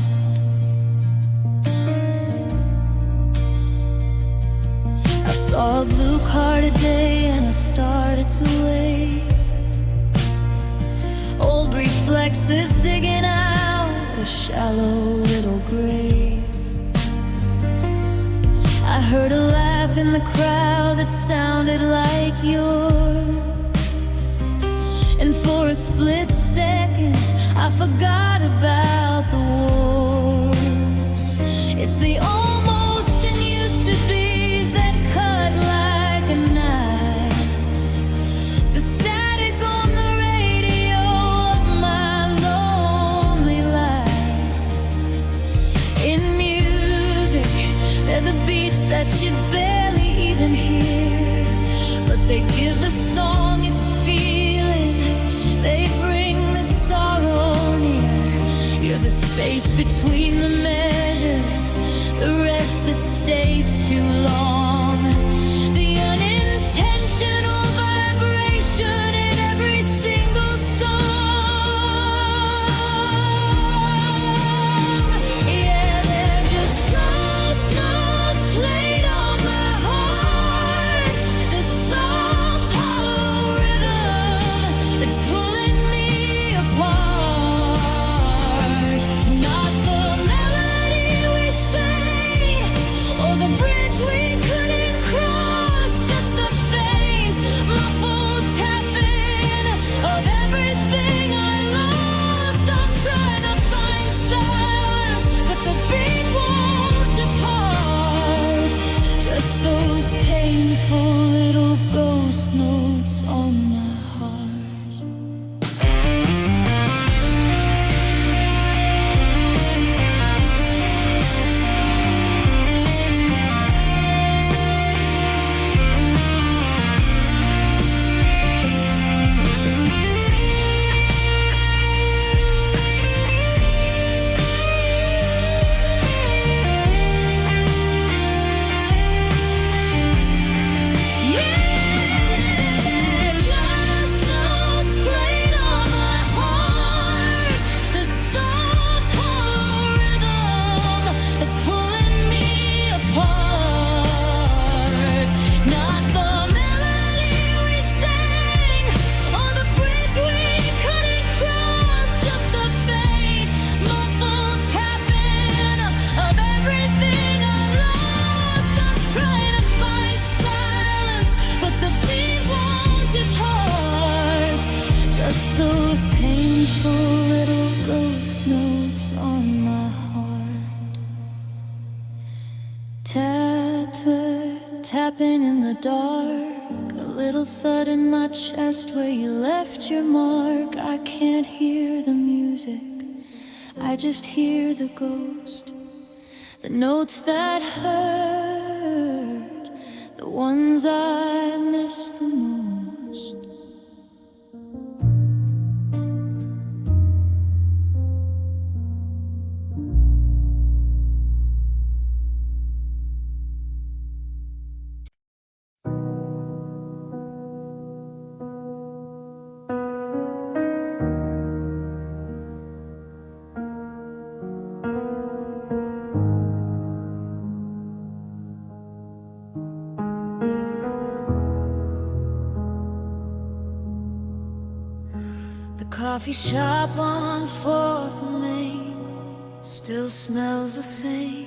I saw a blue car today and I started to wave. Old reflexes digging out a shallow little grave. I heard a laugh in the crowd that sounded like yours, and for a split second I forgot about the wars. It's the almost and used to be's that cut like a knife, the static on the radio of my lonely life. In music, they're the beats that you barely even hear, but they give the song its feeling. They bring the sorrow near. You're the space between the measures, the rest that stays too long. The unintentional vibration in every single song. Yeah, they're just ghost notes played on my heart, the soft hollow rhythm that's pulling me apart. Not the melody we sang or the bridge we little thud in my chest where you left your mark. I can't hear the music, I just hear the ghost. The notes that hurt, the ones I miss the most. Coffee shop on 4th and Main still smells the same,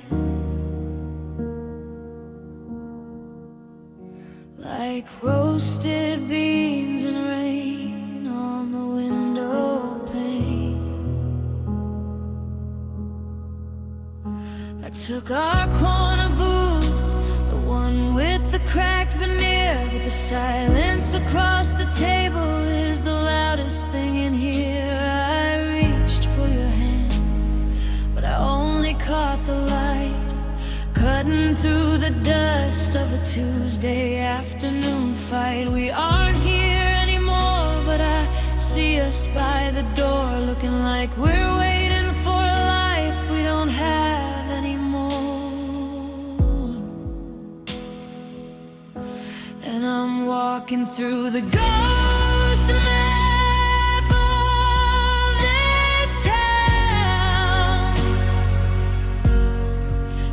like roasted beans and rain on the window pane. I took our corner booth, the one with the cracked veneer, but the silence across the table is the loudest thing in here. I reached for your hand, but I only caught the light, cutting through the dust of a Tuesday afternoon fight. We aren't here anymore, but I see us by the door, looking like we're waiting for a life we don't have anymore. And I'm walking through the ghost map of this town,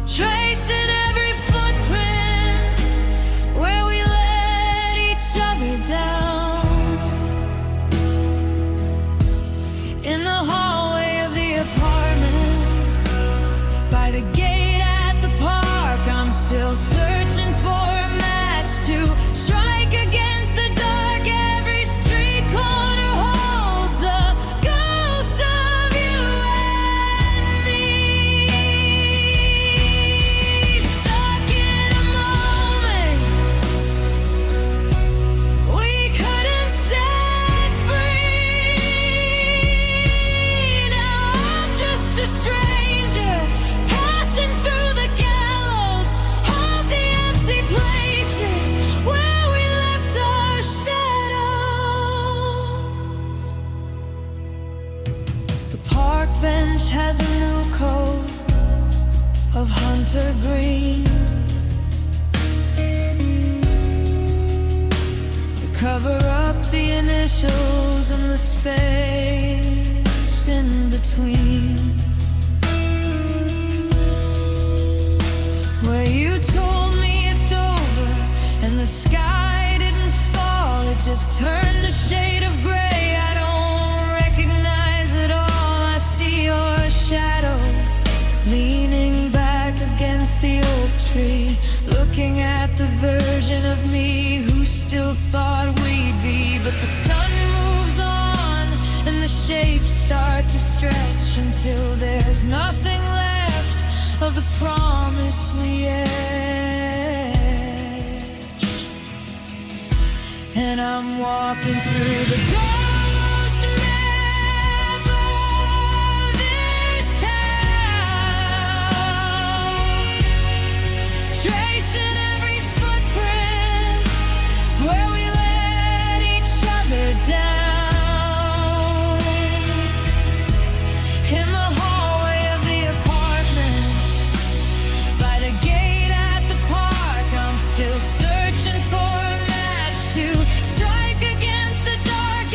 tracing every footprint where we let each other down. In the hallway of the apartment, by the gate at the park, I'm still searching for a match to strike against the dark. Every street corner holds a ghost of you and me, stuck in a moment we couldn't set free. Now I'm just a stranger passing through the gallows of the empty places where we left our shadows. The park bench has a new coat of hunter green to cover up the initials and the space in between, where you told me it's over and the sky didn't fall, it just turned a shade of gray. I don't recognize it all. I see your shadow leaning back against the oak tree, looking at the version of me who still thought we'd be. But the sun moves on and the shapes start to stretch until there's nothing left of the promise we etched. And I'm walking through the ghost map of this town, tracing every footprint where we let each other down. In the hallway of the apartment, by the gate at the park, I'm still searching for a match to strike against the dark.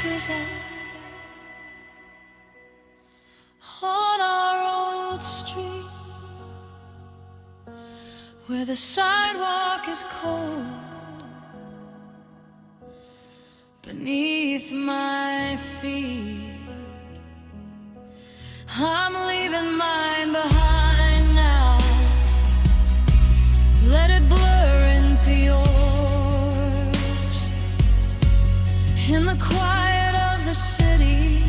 anchors out on our old street, where the sidewalk is cold beneath my feet. I'm leaving mine behind now. Let it blur into yours. In the quiet of the city,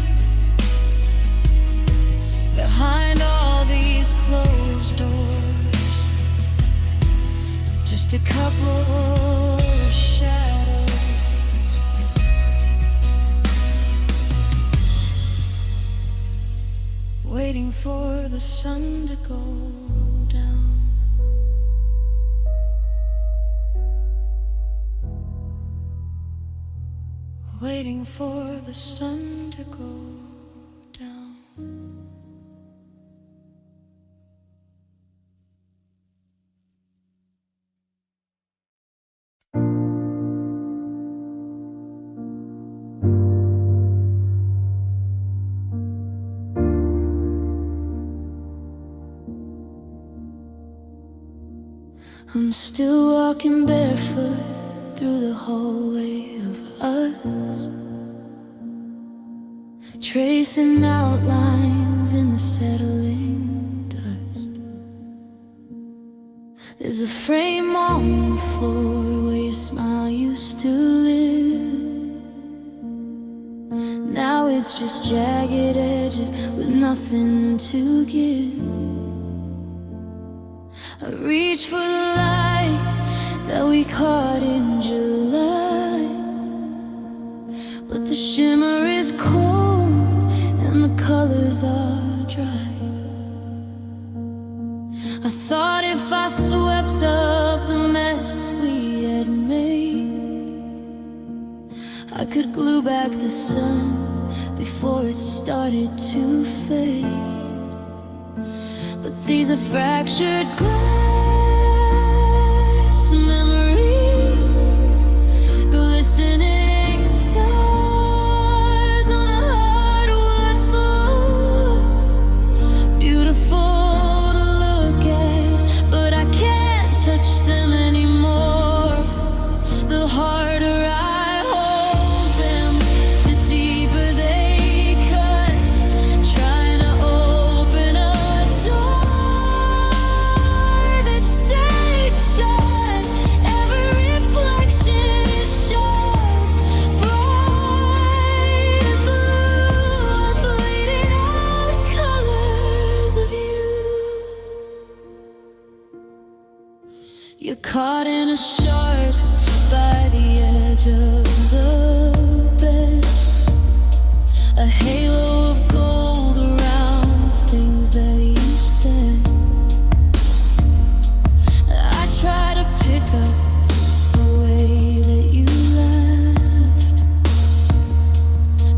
behind all these closed doors, just a couple of shadows, waiting for the sun to go down. Waiting for the sun to go down. I'm still walking barefoot through the hallway of us, tracing outlines in the settling dust. There's a frame on the floor where your smile used to live. Now it's just jagged edges with nothing to give. I reach for the light that we caught in July, but the shimmer is cold and the colors are dry. I thought if I swept up the mess we had made, I could glue back the sun before it started to fade. But these are fractured glass memories, glistening stars on a hardwood floor. Beautiful to look at, but I can't touch them anymore. The harder I hold them, the deeper they cut, trying to open a door that stays shut. Every reflection is sharp, bright and blue, bleeding out colors of you. You're caught in a shard by the edge of the bed, a halo of gold around things that you said. I try to pick up the way that you left,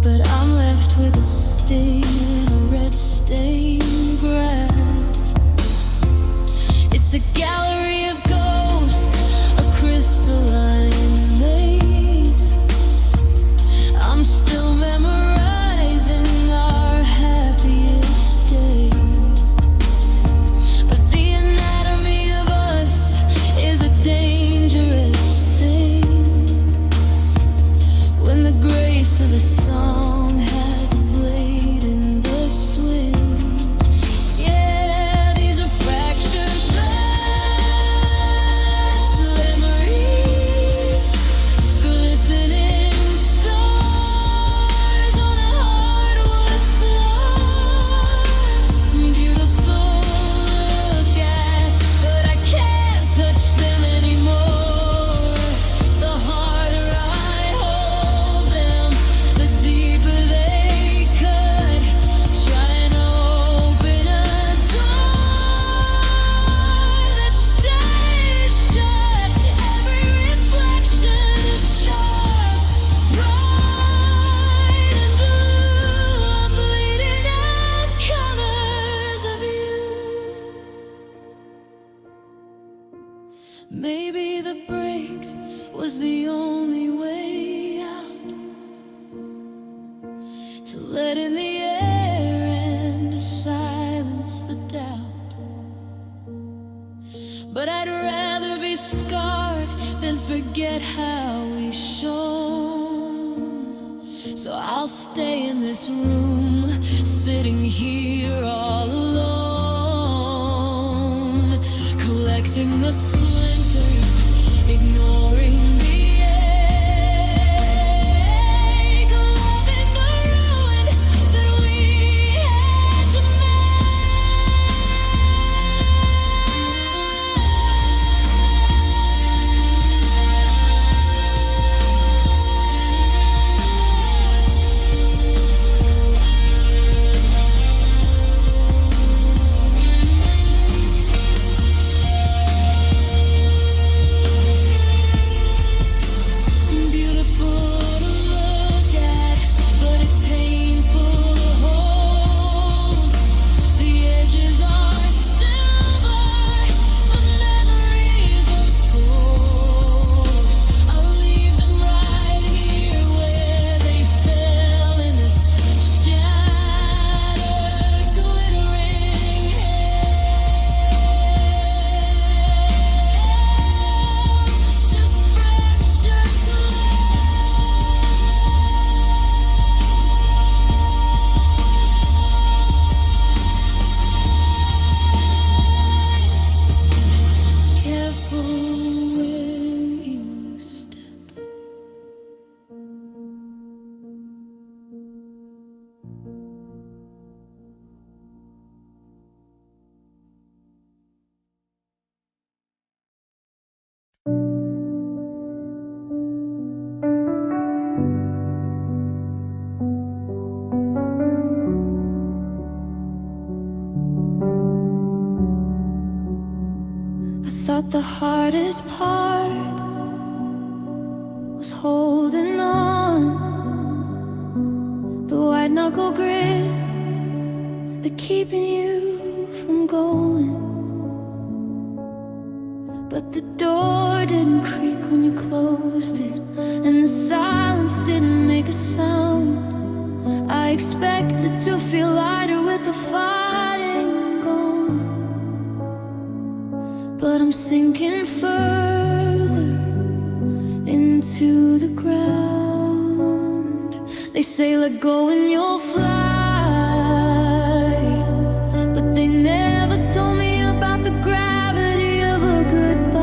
but I'm left with a sting and a red stained grass. It's a gallery of ghosts, a crystalline maze. I'm still memorizing our happiest days, but the anatomy of us is a dangerous thing. When the grace of a song has a blade in the swing. Yeah, these are fractured glass memories, glistening stars on a hardwood floor. Beautiful to look at, but I can't touch them anymore. The harder I hold them, the deeper blood in the air and to silence the doubt. But I'd rather be scarred than forget how we shone. So I'll stay in this room, sitting here all alone, collecting the splinters, ignoring the ache, loving the ruin that we had to the hardest part was holding on, the white knuckle grip, the keeping you from going. But the door didn't creak when you closed it, and the silence didn't make a sound. I expected to feel lighter with the fighting gone, but I'm sinking further into the ground. They say let go and you'll fly, but they never told me about the gravity of a goodbye.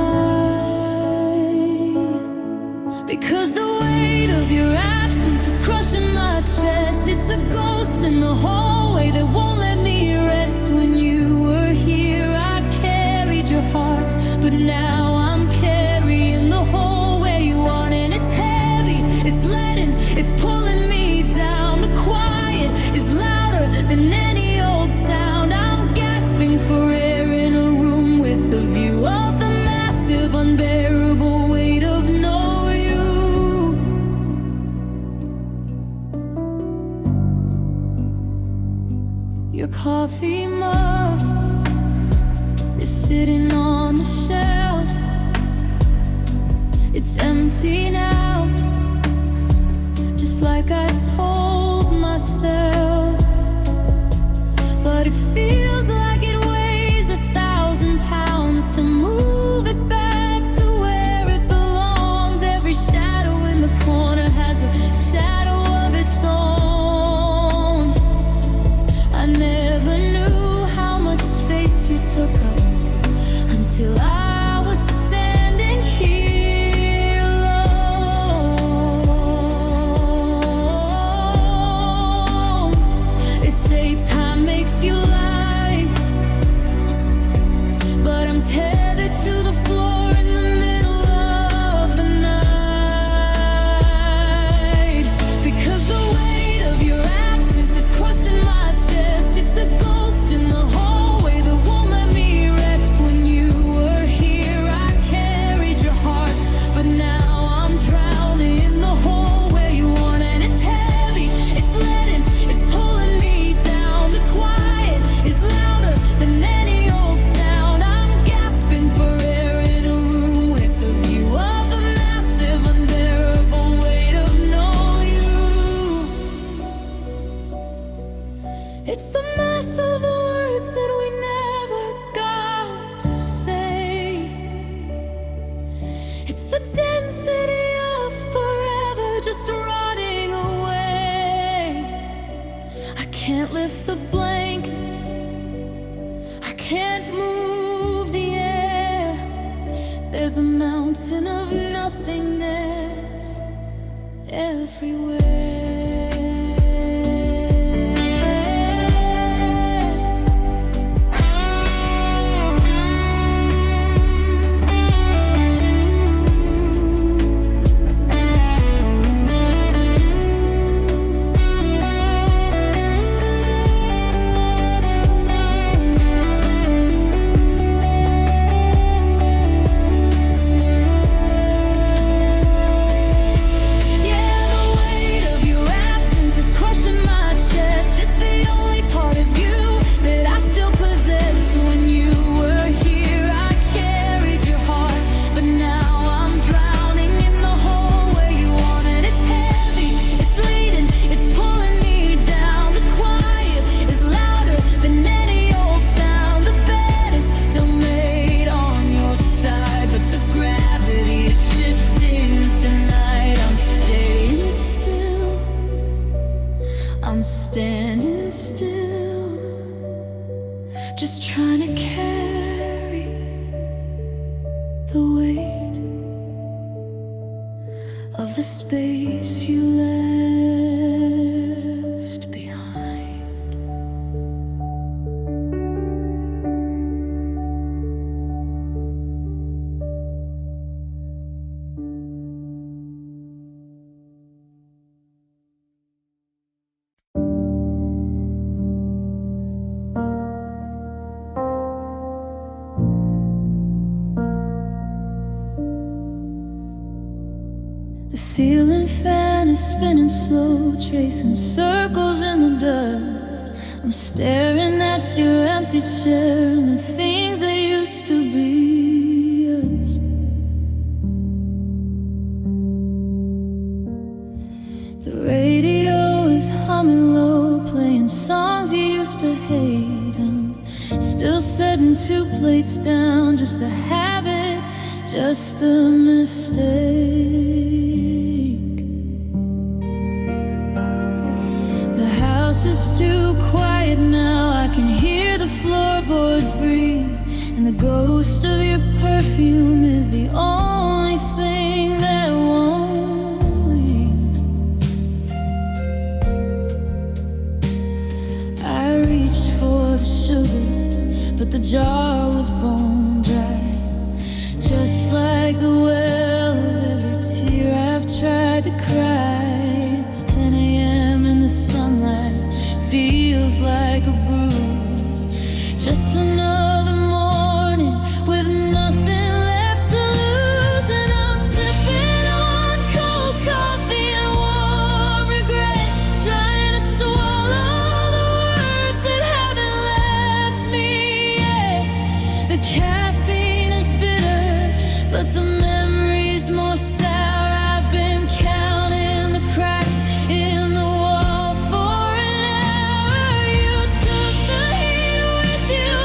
Because the weight of your absence is crushing my chest. It's a ghost in the hallway that won't let me rest. When you were here I carried your heart, but now I'm carrying the whole way you want. And it's heavy, it's leaden, it's pulling me down. The quiet is louder than any old sound. I'm gasping for air in a room with a view of the massive, unbearable weight of no you. Your coffee mug is sitting on the shelf. It's empty now, just like I told myself. But it feels like it weighs 1,000 pounds to move it back to where it belongs. Every shadow in the corner has a shadow of its own. I never knew how much space you took up until I was standing here alone. They say time makes you lie, can't lift the blankets, I can't move the air. There's a mountain of nothingness everywhere. I'm standing still, just trying to carry the weight of the space you left behind. The ceiling fan is spinning slow, tracing circles in the dust. I'm staring at your empty chair and the things that used to be us. The radio is humming low, playing songs you used to hate. I'm still setting 2 plates down, just a habit, just a mistake. The house is too quiet now, I can hear the floorboards breathe, and the ghost of your perfume is the only thing that won't leave. I reached for the sugar, but the jar was bone dry, just like the well of every tear I've tried to cry. It's 10 a.m. and the sunlight feels like a bruise, just another morning with nothing left to lose. And I'm sipping on cold coffee and warm regret, trying to swallow the words that haven't left me yet. The caffeine is bitter, but the memory's more sour. I've been counting the cracks in the wall for an hour. You took the heat with you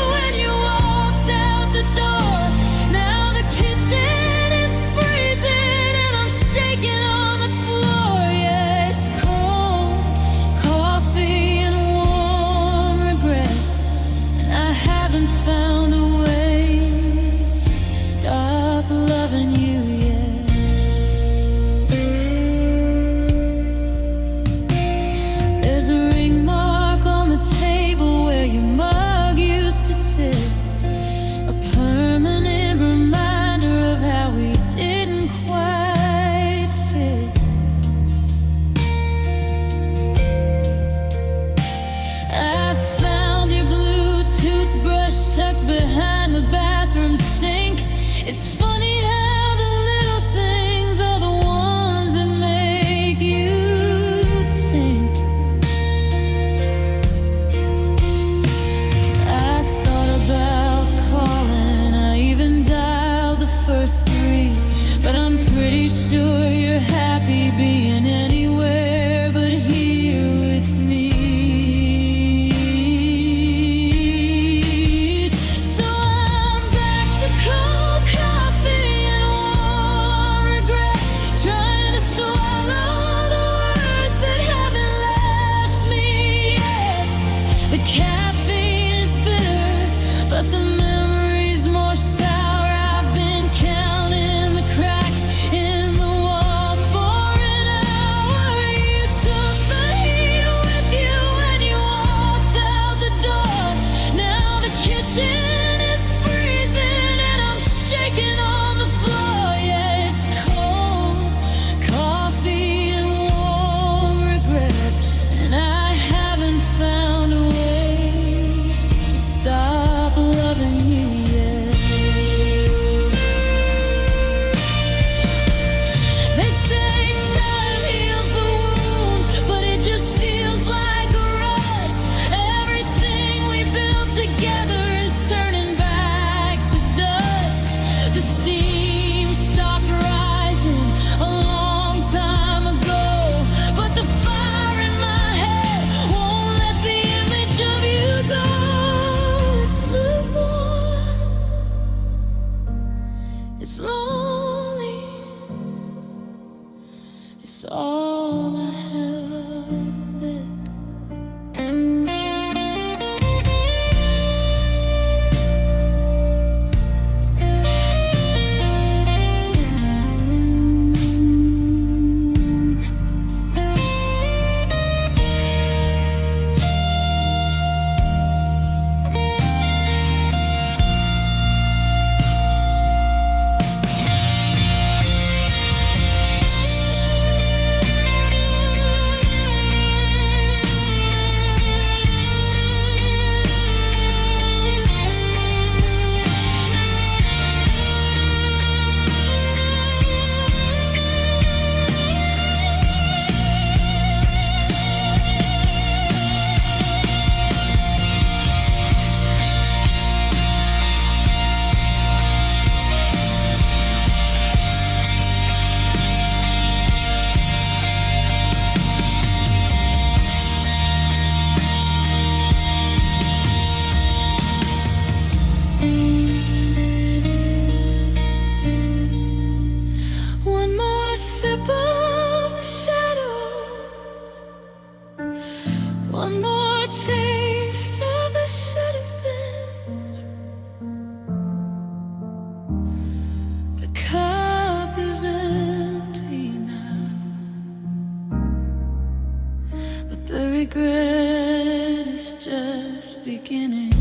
regret is just beginning.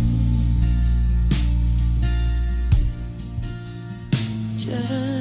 Just